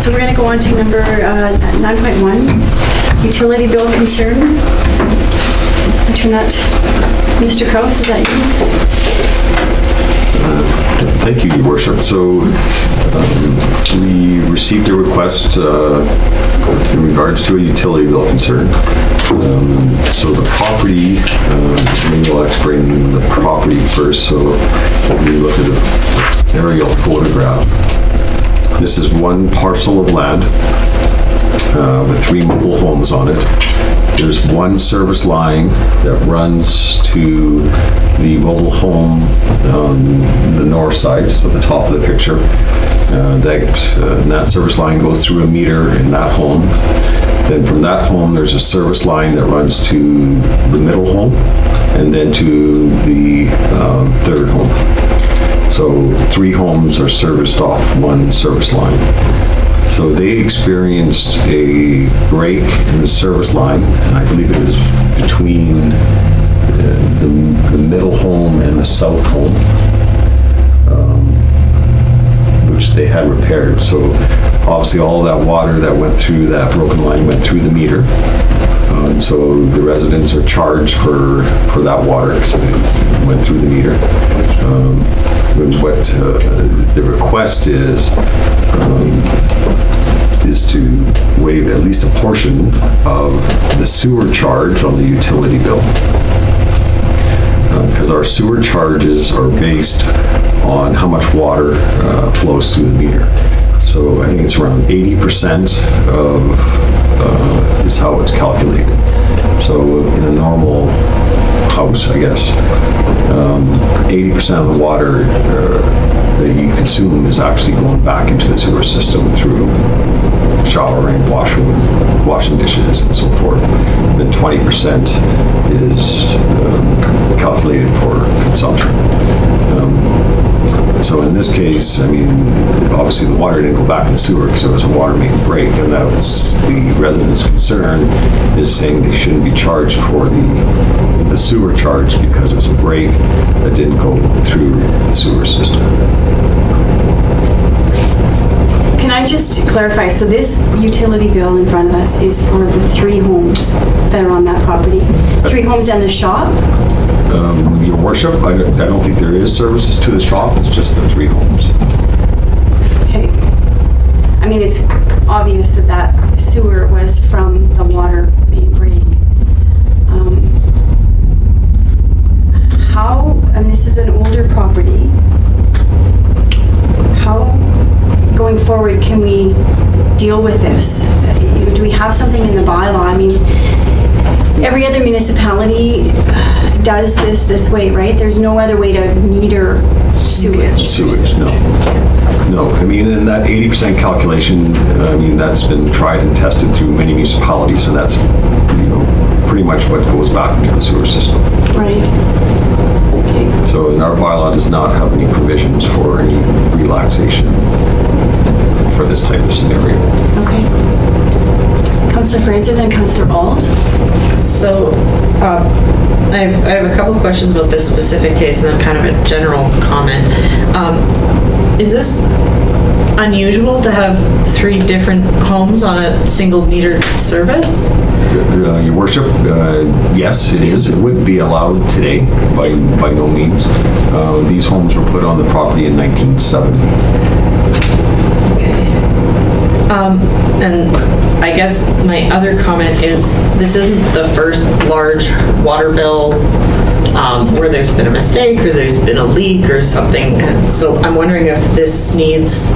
So we're going to go on to number 9.1, utility bill concern. I turn that, Mr. Kraus, is that you? Thank you, Your Worship. So we received a request in regards to a utility bill concern. So the property, maybe I'll explain the property first. So we look at an aerial photograph. This is one parcel of land with 3 mobile homes on it. There's one service line that runs to the mobile home on the north side, so the top of the picture. That service line goes through a meter in that home. Then from that home, there's a service line that runs to the middle home, and then to the third home. So 3 homes are serviced off one service line. So they experienced a break in the service line, and I believe it was between the middle home and the south home, which they had repaired. So obviously all that water that went through that broken line went through the meter. And so the residents are charged for that water because it went through the meter. What the request is to waive at least a portion of the sewer charge on the utility bill. Because our sewer charges are based on how much water flows through the meter. So I think it's around 80% is how it's calculated. So in a normal house, I guess, 80% of the water that you consume is actually going back into the sewer system through showering, washing dishes, and so forth. Then 20% is calculated for consumption. So in this case, I mean, obviously the water didn't go back in the sewer because it was a water main break, and that was the residents' concern, is saying they shouldn't be charged for the sewer charge because it was a break that didn't go through the sewer system. Can I just clarify, so this utility bill in front of us is for the 3 homes that are on that property? 3 homes and the shop? Your worship, I don't think there is services to the shop, it's just the 3 homes. Okay. I mean, it's obvious that that sewer was from the water main break. How, I mean, this is an older property. How, going forward, can we deal with this? Do we have something in the bylaw? I mean, every other municipality does this way, right? There's no other way to meter sewage. Sewage, no. No, I mean, in that 80% calculation, I mean, that's been tried and tested through many municipalities, and that's, you know, pretty much what goes back into the sewer system. Right. Okay. So, and our bylaw does not have any provisions for any relaxation for this type of scenario. Okay. Councillor Fraser, then Councillor Auld. So, I have a couple questions about this specific case and then kind of a general comment. Is this unusual to have 3 different homes on a single metered service? Your worship, yes, it is. It wouldn't be allowed today, by no means. These homes were put on the property in 1970. And I guess my other comment is this isn't the first large water bill where there's been a mistake or there's been a leak or something. And so I'm wondering if this needs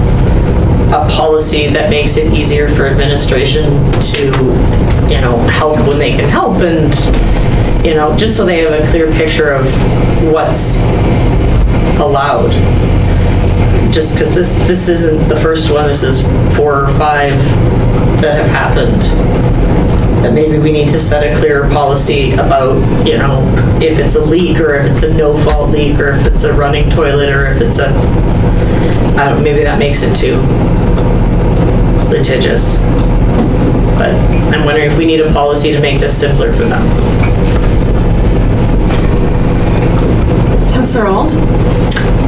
a policy that makes it easier for administration to, you know, help when they can help, and, you know, just so they have a clear picture of what's allowed. Just because this isn't the first one, this is 4 or 5 that have happened. That maybe we need to set a clearer policy about, you know, if it's a leak or if it's a no-fault leak or if it's a running toilet or if it's a, I don't know, maybe that makes it too litigious. But I'm wondering if we need a policy to make this simpler for them. Councillor Auld.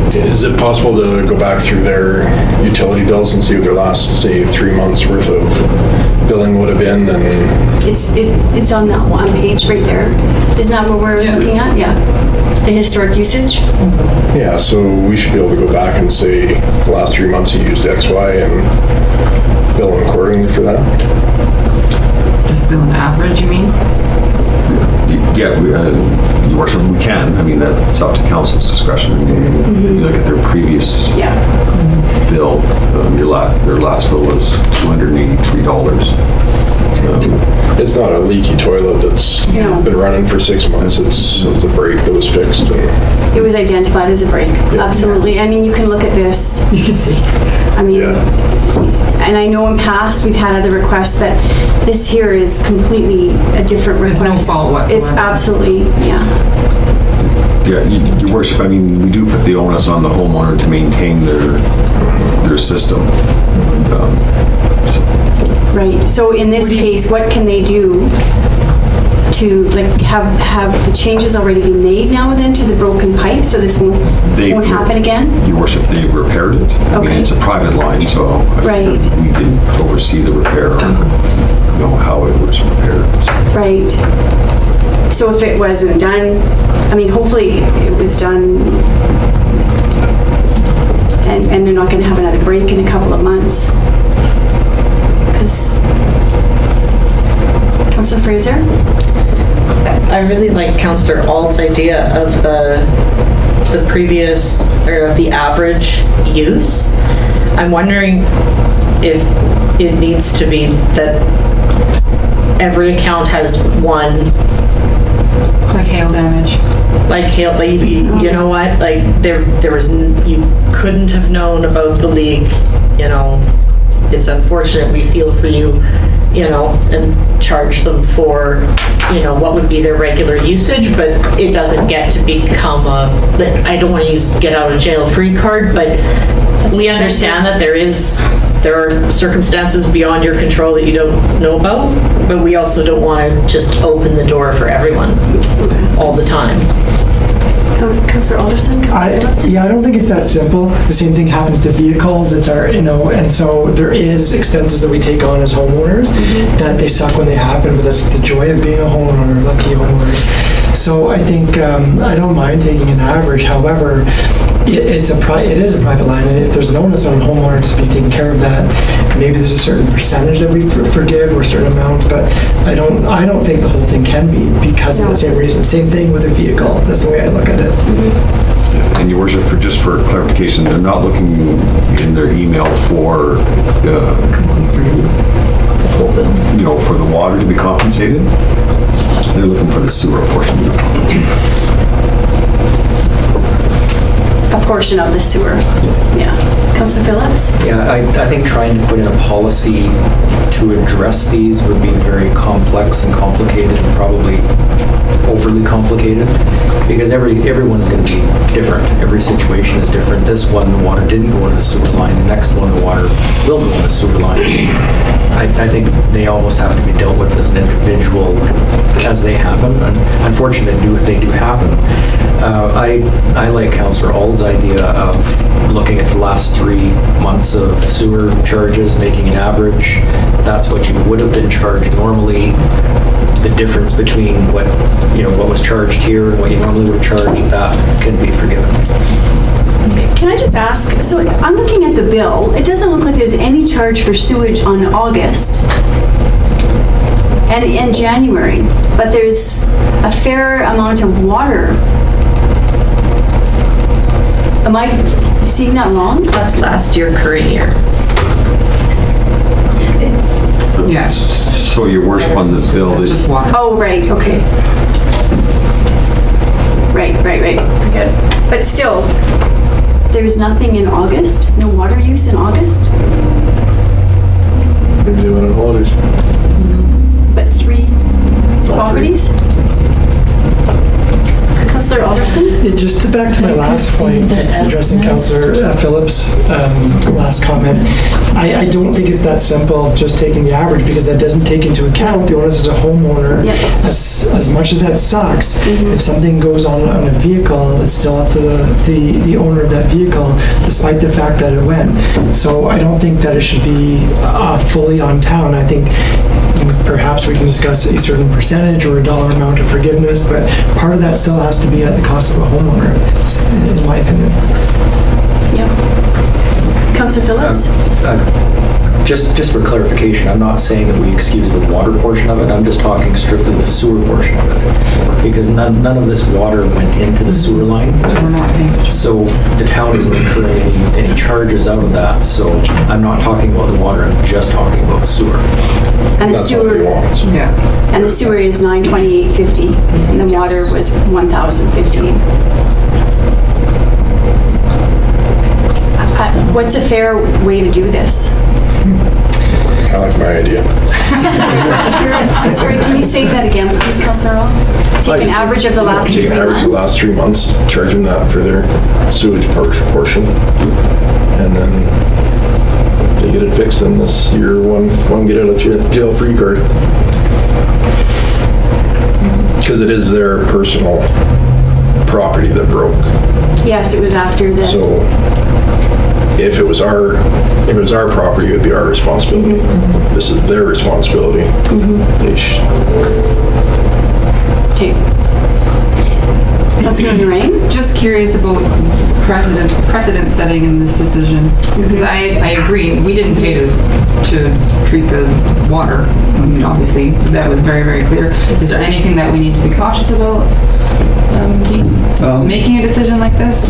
Is it possible to go back through their utility bills and see what their last, say, 3 months worth of billing would have been? And It's on that one page right there. Isn't that what we're looking at? Yeah. The historic usage? yeah, so we should be able to go back and say the last 3 months you used X, Y, and bill them accordingly for that. Just bill an average, you mean? Yeah, Your worship, we can. I mean, that's up to council's discretion. I mean, you look at their previous bill, their last bill was $283. It's not a leaky toilet that's been running for 6 months. It's a break that was fixed. It was identified as a break. Absolutely. I mean, you can look at this. You can see. I mean, and I know in past we've had other requests, but this here is completely a different request. There's no fault whatsoever. It's absolutely, Yeah, Your worship, I mean, we do put the onus on the homeowner to maintain their system. Right. So in this case, what can they do to, like, have the changes already been made now then to the broken pipe so this won't happen again? Your worship, they repaired it. I mean, it's a private line, so we didn't oversee the repair or know how it was repaired. Right. So if it wasn't done, I mean, hopefully it was done and they're not going to have another break in a couple of months. Because, Councillor Fraser? I really like Councillor Ault's idea of the previous, or of the average use. I'm wondering if it needs to be that every account has one. Like hail damage. Like hail, like, you know what, like there was, you couldn't have known about the leak, you know, it's unfortunate, we feel for you. and charge them for, what would be their regular usage, but it doesn't get to become I don't want to use get out of jail free card, but we understand that there are circumstances beyond your control that you don't know about, but we also don't want to just open the door for everyone all the time. Councillor Alderson? I don't think it's that simple. The same thing happens to vehicles. It's our, and so there is expenses that we take on as homeowners that they suck when they happen, but that's the joy of being a homeowner, lucky homeowners. So I think I don't mind taking an average. However, it is a private line, and if there's an onus on a homeowner to be taking care of that, maybe there's a certain percentage that we forgive or a certain amount, but I don't think the whole thing can be because of the same reason. Same thing with a vehicle. That's the way I look at it. And Your Worship, just for clarification, they're not looking in their email for, for the water to be compensated. They're looking for the sewer portion to be compensated. A portion of the sewer. Yeah. Councillor Phillips? Yeah, I think trying to put in a policy to address these would be very complex and complicated and probably overly complicated because everyone's going to be different. Every situation is different. This one, the water didn't go in the sewer line. The next one, the water will go in the sewer line. I think they almost have to be dealt with as an individual as they happen. And unfortunately, they do happen. I like Councillor Ald's idea of looking at the last 3 months of sewer charges, making an average. That's what you would have been charged normally. The difference between what was charged here and what you normally would charge, that can be forgiven. Can I just ask, so I'm looking at the bill, it doesn't look like there's any charge for sewage on August and in January, but there's a fair amount of water. Am I seeing that wrong? Plus last year, current year. Yes. So Your Worship, on the bill, It's just water. Oh, right, okay. Right. Good. But still, there's nothing in August? No water use in August? Maybe they went on holidays. But 3 properties? Councillor Alderson? Just back to my last point, just addressing Councillor Phillips' last comment, I don't think it's that simple of just taking the average because that doesn't take into account the onus as a homeowner. Yep. As much as that sucks, if something goes on a vehicle, it's still up to the owner of that vehicle, despite the fact that it went. So I don't think that it should be fully on town. I think perhaps we can discuss a certain percentage or a dollar amount of forgiveness, but part of that still has to be at the cost of a homeowner, in my opinion. Yep. Councillor Phillips? Just for clarification, I'm not saying that we excuse the water portion of it. I'm just talking strictly the sewer portion of it. Because none of this water went into the sewer line. We're not paying. So the town isn't incurring any charges out of that. So I'm not talking about the water, I'm just talking about the sewer. And the That's all they sewer, want. Yeah. and the sewer is $928.50, and the water was $1,015. What's a fair way to do this? I like my idea. Sorry, can you say that again, please, Councillor Auld? Take an average of the last 3 Take an average of the months? last 3 months, charge them that for their sewage portion, and then they get it fixed, and this year one get out of jail free card. Because it is their personal property that broke. Yes, it was after the, So if it was our property, it would be our responsibility. This is their responsibility. They okay. Councillor Lorraine? Just curious about precedent setting in this decision, because I agree, we didn't pay to treat the water. I mean, obviously, that was very, very clear. Is there anything that we need to be cautious about, Dean? Making a decision like this?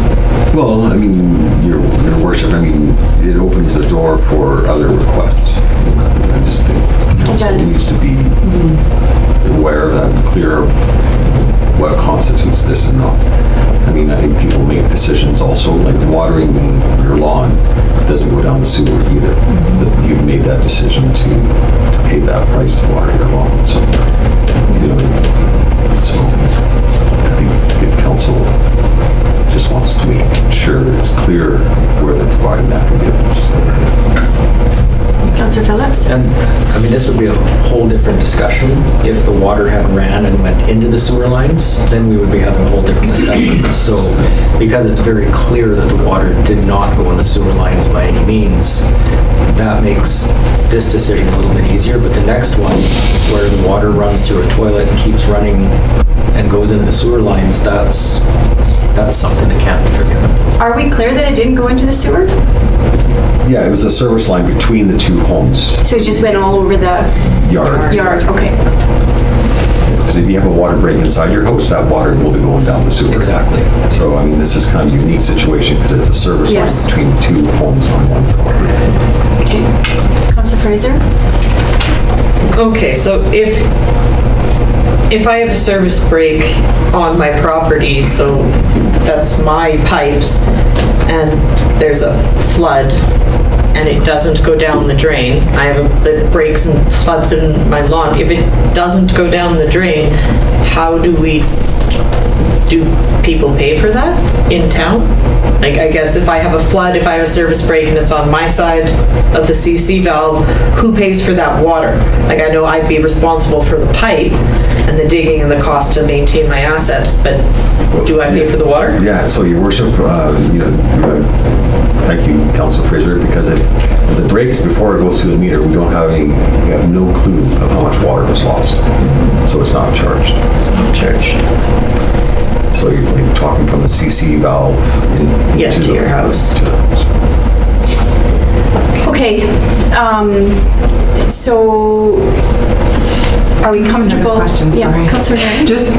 Well, I mean, Your Worship, I mean, it opens the door for other requests. I just think council does. needs to be aware of that and clear what constitutes this and not. I mean, I think people make decisions also, like watering your lawn doesn't go down the sewer either. But you've made that decision to pay that price to water your lawn. So, so I think the council just wants to make sure it's clear where they're providing that forgiveness. Councillor Phillips? And, I mean, this would be a whole different discussion. If the water had ran and went into the sewer lines, then we would be having a whole different discussion. So, because it's very clear that the water did not go in the sewer lines by any means, that makes this decision a little bit easier. But the next one, where the water runs through a toilet and keeps running and goes into the sewer lines, that's something that can't be forgiven. Are we clear that it didn't go into the sewer? Yeah, it was a service line between the two homes. So it just went all over the Yard. okay. Because if you have a water break inside your house, that water will be going down the sewer. Exactly. So, I mean, this is kind of a unique situation because it's a service line Yes. between two homes on one property. Okay. Councillor Fraser? Okay, so if I have a service break on my property, so that's my pipes, and there's a flood, and it doesn't go down the drain, it breaks and floods in my lawn. If it doesn't go down the drain, how do people pay for that in town? Like, I guess if I have a flood, if I have a service break and it's on my side of the CC valve, who pays for that water? Like, I know I'd be responsible for the pipe and the digging and the cost to maintain my assets, but do I pay for the water? Yeah, so your worship, thank you, Councilor Fraser, because if the breaks before it goes through the meter, we have no clue of how much water was lost. So it's not charged. It's not charged. So you're talking from the CC valve To your house. To the house. Okay, so are we comfortable? Questions, Yeah, sorry. Councillor Ryan? Just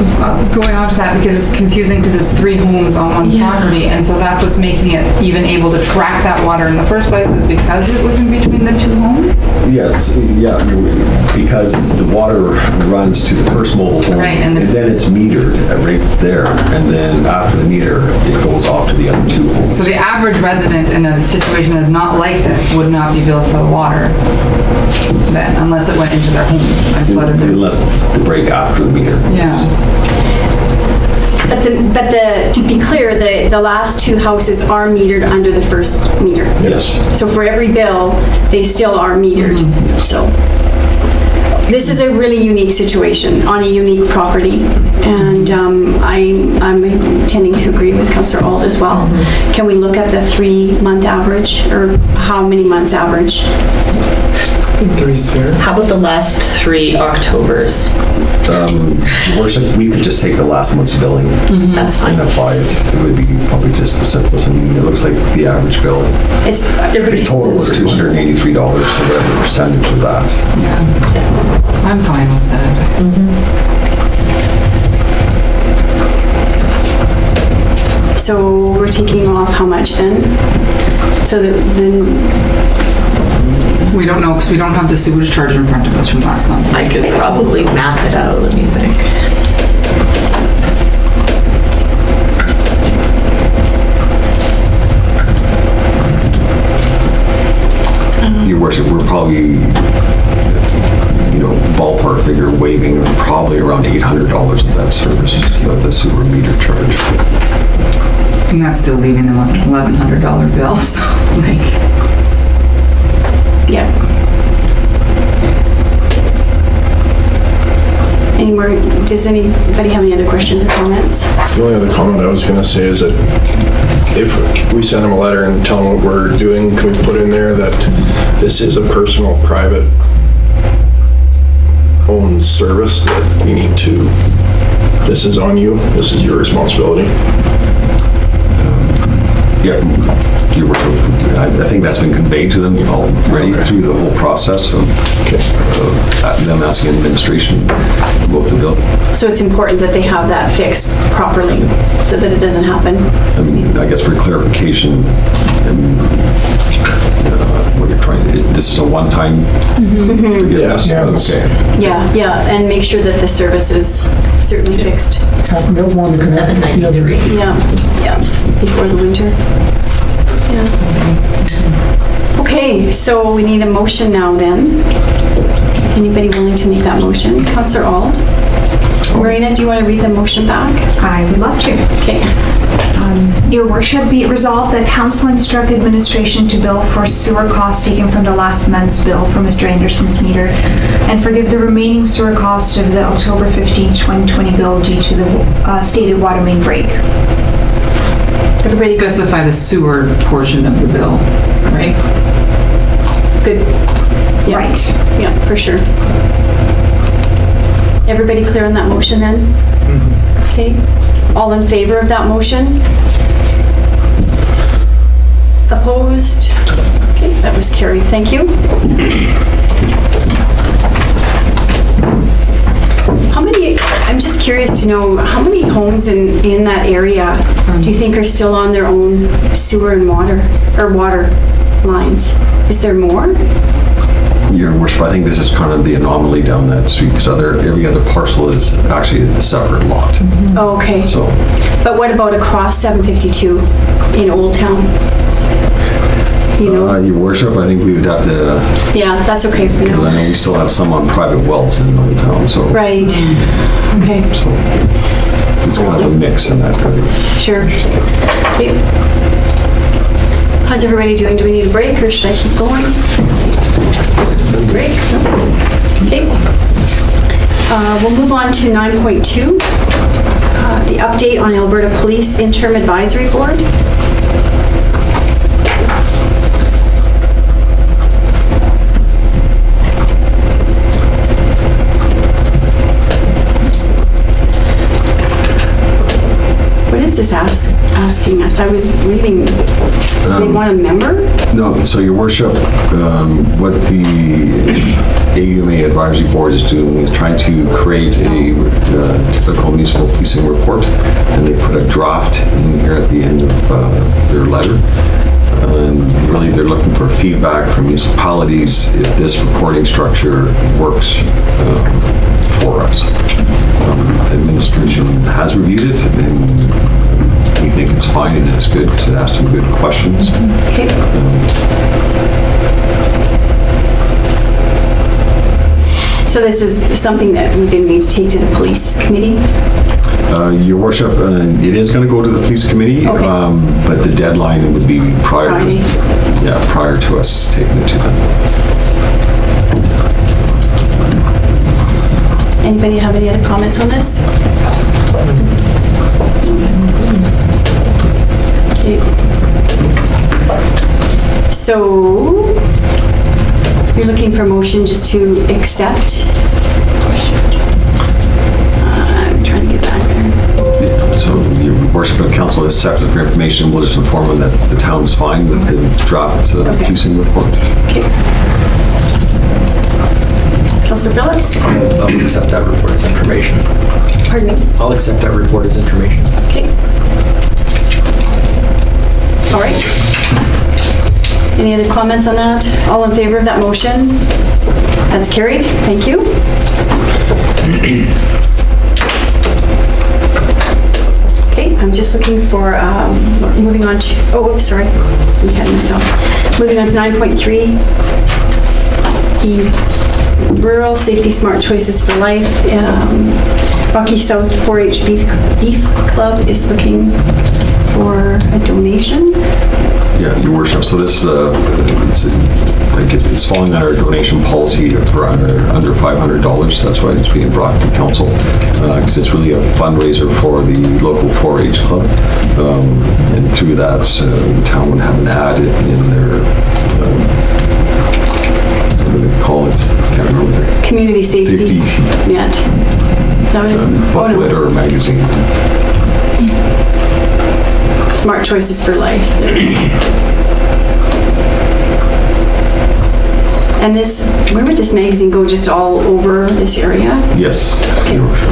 going on to that, because it's confusing because it's 3 homes on one Yeah. property, and so that's what's making it even able to track that water in the first place, is because it was in between the 2 homes? Because the water runs to the first mobile home, Right, and then it's metered right there, and then after the meter, it goes off to the other 2 homes. So the average resident in a situation that's not like this would not be billed for the water then, unless it went into their home and flooded their... Unless the break after the meter. Yeah. But to be clear, the last 2 houses are metered under the first meter. Yes. So for every bill, they still are metered. So this is a really unique situation on a unique property. And I'm tending to agree with Councillor Auld as well. Can we look at the 3-month average, or how many months average? I think 3 is fair. How about the last 3 Octobers? Worship, we could just take the last month's billing That's fine. and apply it. It would be probably just the simplest. I mean, it looks like the average bill They're pretty total was $283, so whatever percentage of that. I'm fine with that. So we're taking off how much then? So that then, We don't know, because we don't have the sewage charge in front of us from last month. I could probably math it out, let me think. Your worship, we're probably, ballpark figure waiving probably around $800 of that service, of the sewer meter charge. And that's still leaving them with $1,100 bills, like... yeah. Any more, does anybody have any other questions or comments? The only other comment I was gonna say is that if we send them a letter and tell them what we're doing, can we put in there that this is a personal, private owned service that you need to, this is on you, this is your responsibility? Yeah, your worship, I think that's been conveyed to them already through the whole process of them asking administration about the bill. So it's important that they have that fixed properly so that it doesn't happen. I mean, I guess for clarification, and what you're trying to, this is a one-time forgiveness? Yeah. Okay. Yeah, and make sure that the service is certainly fixed. Don't want to connect the other. $793. Yeah, before the winter. Yeah. Okay, so we need a motion now then. Anybody willing to make that motion? Councillor Auld? Marina, do you want to read the motion back? I would love to. Okay. Your worship, be it resolved that council instruct administration to bill for sewer costs taken from the last month's bill for Mr. Anderson's meter and forgive the remaining sewer cost of the October 15th, 2020 bill due to the stated water main break. Everybody good? Specify the sewer portion of the bill, right? Good. Yeah. Right. Yeah, for sure. Everybody clear on that motion then? Okay. All in favor of that motion? Opposed? Okay, that was carried. Thank you. How many, I'm just curious to know, how many homes in that area do you think are still on their own sewer and water, or water lines? Is there more? Your worship, I think this is kind of the anomaly down that street, because every other parcel is actually a separate lot. Oh, okay. So, But what about across 752 in Old Town? You know? your worship, I think we would have to, Yeah, that's okay for because I now. know we still have some on private wells in Old Town, so. Right. Okay, So, it's kind of a mix in that area. sure. Okay. How's everybody doing? Do we need a break or should I keep going? Break? No? Okay. We'll move on to 9.2, the update on Alberta Police Interim Advisory Board. What is this asking us? I was reading, they want a member? No, so your worship, what the AUMA Advisory Board is doing is trying to create a typical municipal policing report, and they put a draft in here at the end of their letter. Really, they're looking for feedback from municipalities if this reporting structure works for us. Administration has reviewed it, and we think it's fine and it's good because it asks some good questions. Okay. So this is something that we didn't need to take to the police committee? Your worship, it is going to go to the police committee, Okay. but the deadline would be Friday. prior to us taking it to them. Anybody have any other comments on this? Okay. So, you're looking for a motion just to accept? I'm trying to get back there. So your worship of council accepts it for information. We'll just inform them that the town's fine with the draft Okay. policing report. Okay. Councillor Phillips? I'll accept that report as information. Pardon me? I'll accept that report as information. Okay. All right. Any other comments on that? All in favor of that motion? That's carried. Thank you. Okay, I'm just looking for, moving on to, oh, oops, sorry. I'm ahead of myself. Moving on to 9.3. The Rural Safety Smart Choices for Life. Rocky South 4-H Beef Club is looking for a donation. Yeah, your worship. So this it's falling under our donation policy for under $500. That's why it's being brought to council, because it's really a fundraiser for the local 4-H club, and through that the town would have an ad in their what do they call it? Can't remember. Community Safety Net. Is that what it- Booklet or magazine. Smart Choices for Life. And this, where would this magazine go? Just all over this area? Yes. Okay. Your worship.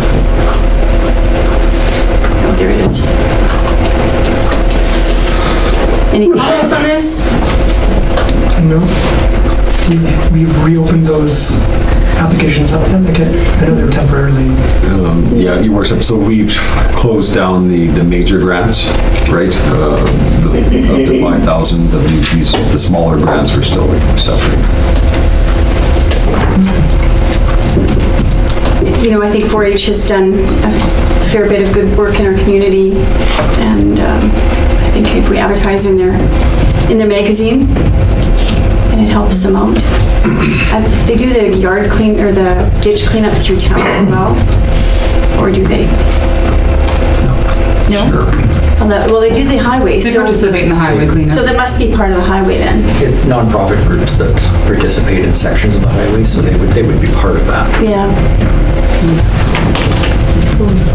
Oh, there it is. Any comments on this? No. We've reopened those applications up then, okay? I know they were temporarily. Yeah, your worship. So we've closed down the major grants, right? Up to 5,000. The smaller grants we're still accepting. you know, I think 4-H has done a fair bit of good work in our community, and I think if we advertise in their magazine, and it helps them out. They do the yard clean, or the ditch cleanup through town as well, or do they? No? Well, they do the highways. They participate in the highway cleanup. So that must be part of the highway then. It's nonprofit groups that participate in sections of the highway, so they would be part of that. Yeah.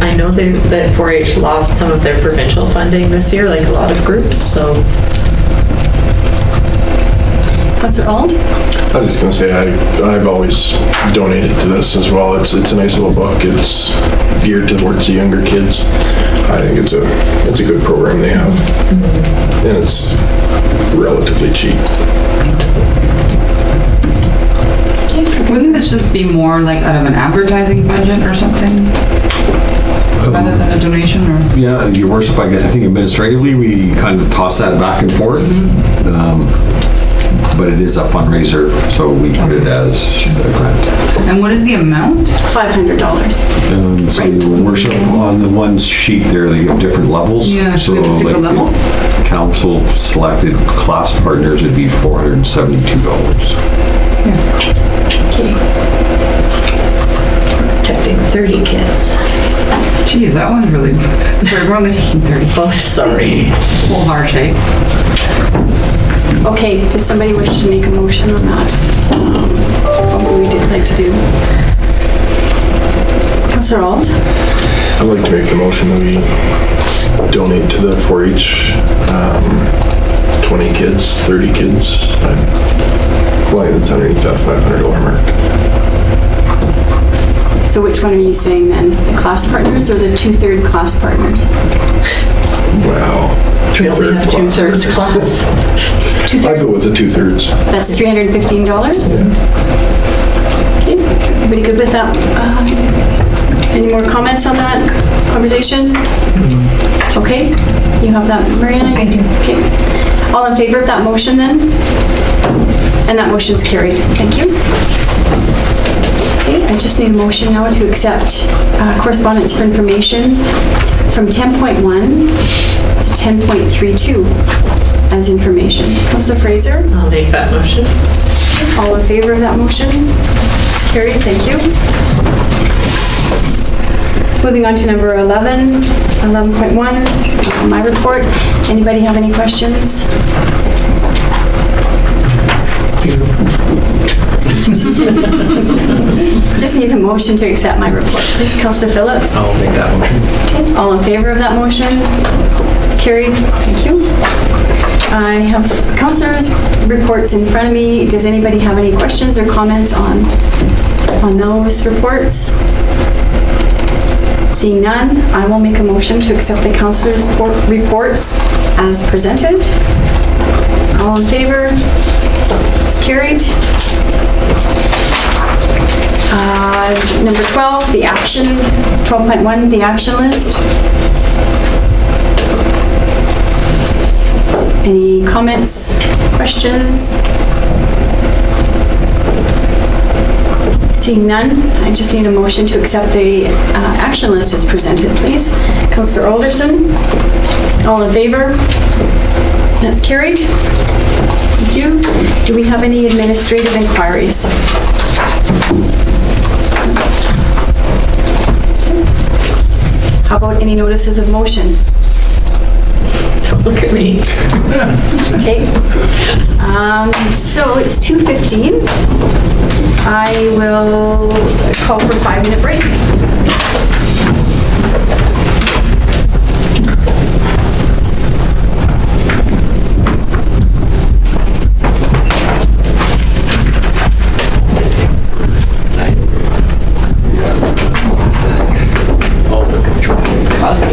I know that 4-H lost some of their provincial funding this year, like a lot of groups, so. Councillor Auld? I was just gonna say, I've always donated to this as well. It's a nice little book. It's geared towards the younger kids. I think it's a good program they have. And it's relatively cheap. Wouldn't this just be more like out of an advertising budget or something? Rather than a donation, or? Yeah, Your Worship, I think administratively, we kind of toss that back and forth. But it is a fundraiser, so we put it as a grant. And what is the amount? $500. So Your Worship, on the one sheet there, they have different levels. Yeah, So we have to pick a like level? the council selected class partners, it'd be $472. Okay. Protecting 30 kids. Geez, that one's really, sorry, we're only taking 30. Oh, sorry. Whole heart shape. Okay, does somebody wish to make a motion on that? What would we like to do? Councillor Auld? I'd like to make the motion that we donate to the 4-H, 20 kids, 30 kids. Well, it's underneath that $500 mark. So which one are you saying then? The class partners or the 2/3 class partners? Wow. We only have 2/3 class. I'd go with the 2/3. That's $315? Okay, everybody good with that? Any more comments on that conversation? Okay, you have that, Mariana? I do. Okay. All in favor of that motion then? And that motion's carried. Thank you. Okay, I just need a motion now to accept correspondence for information from 10.1 to 10.32 as information. Councillor Fraser? I'll make that motion. All in favor of that motion? It's carried, thank you. Moving on to number 11, 11.1, my report. Anybody have any questions? Just need a motion to accept my report. Please, Councillor Phillips. I'll make that motion. Okay, all in favor of that motion? It's carried, thank you. I have councillors' reports in front of me. Does anybody have any questions or comments on those reports? Seeing none, I will make a motion to accept the councillors' reports as presented. All in favor? It's carried. Number 12, the action, 12.1, the action list. Any comments, questions? Seeing none, I just need a motion to accept the action list as presented, please. Councillor Alderson, all in favor? That's carried. Thank you. Do we have any administrative inquiries? How about any notices of motion? Don't look at me. Okay. So it's 2:15. I will call for a 5-minute break.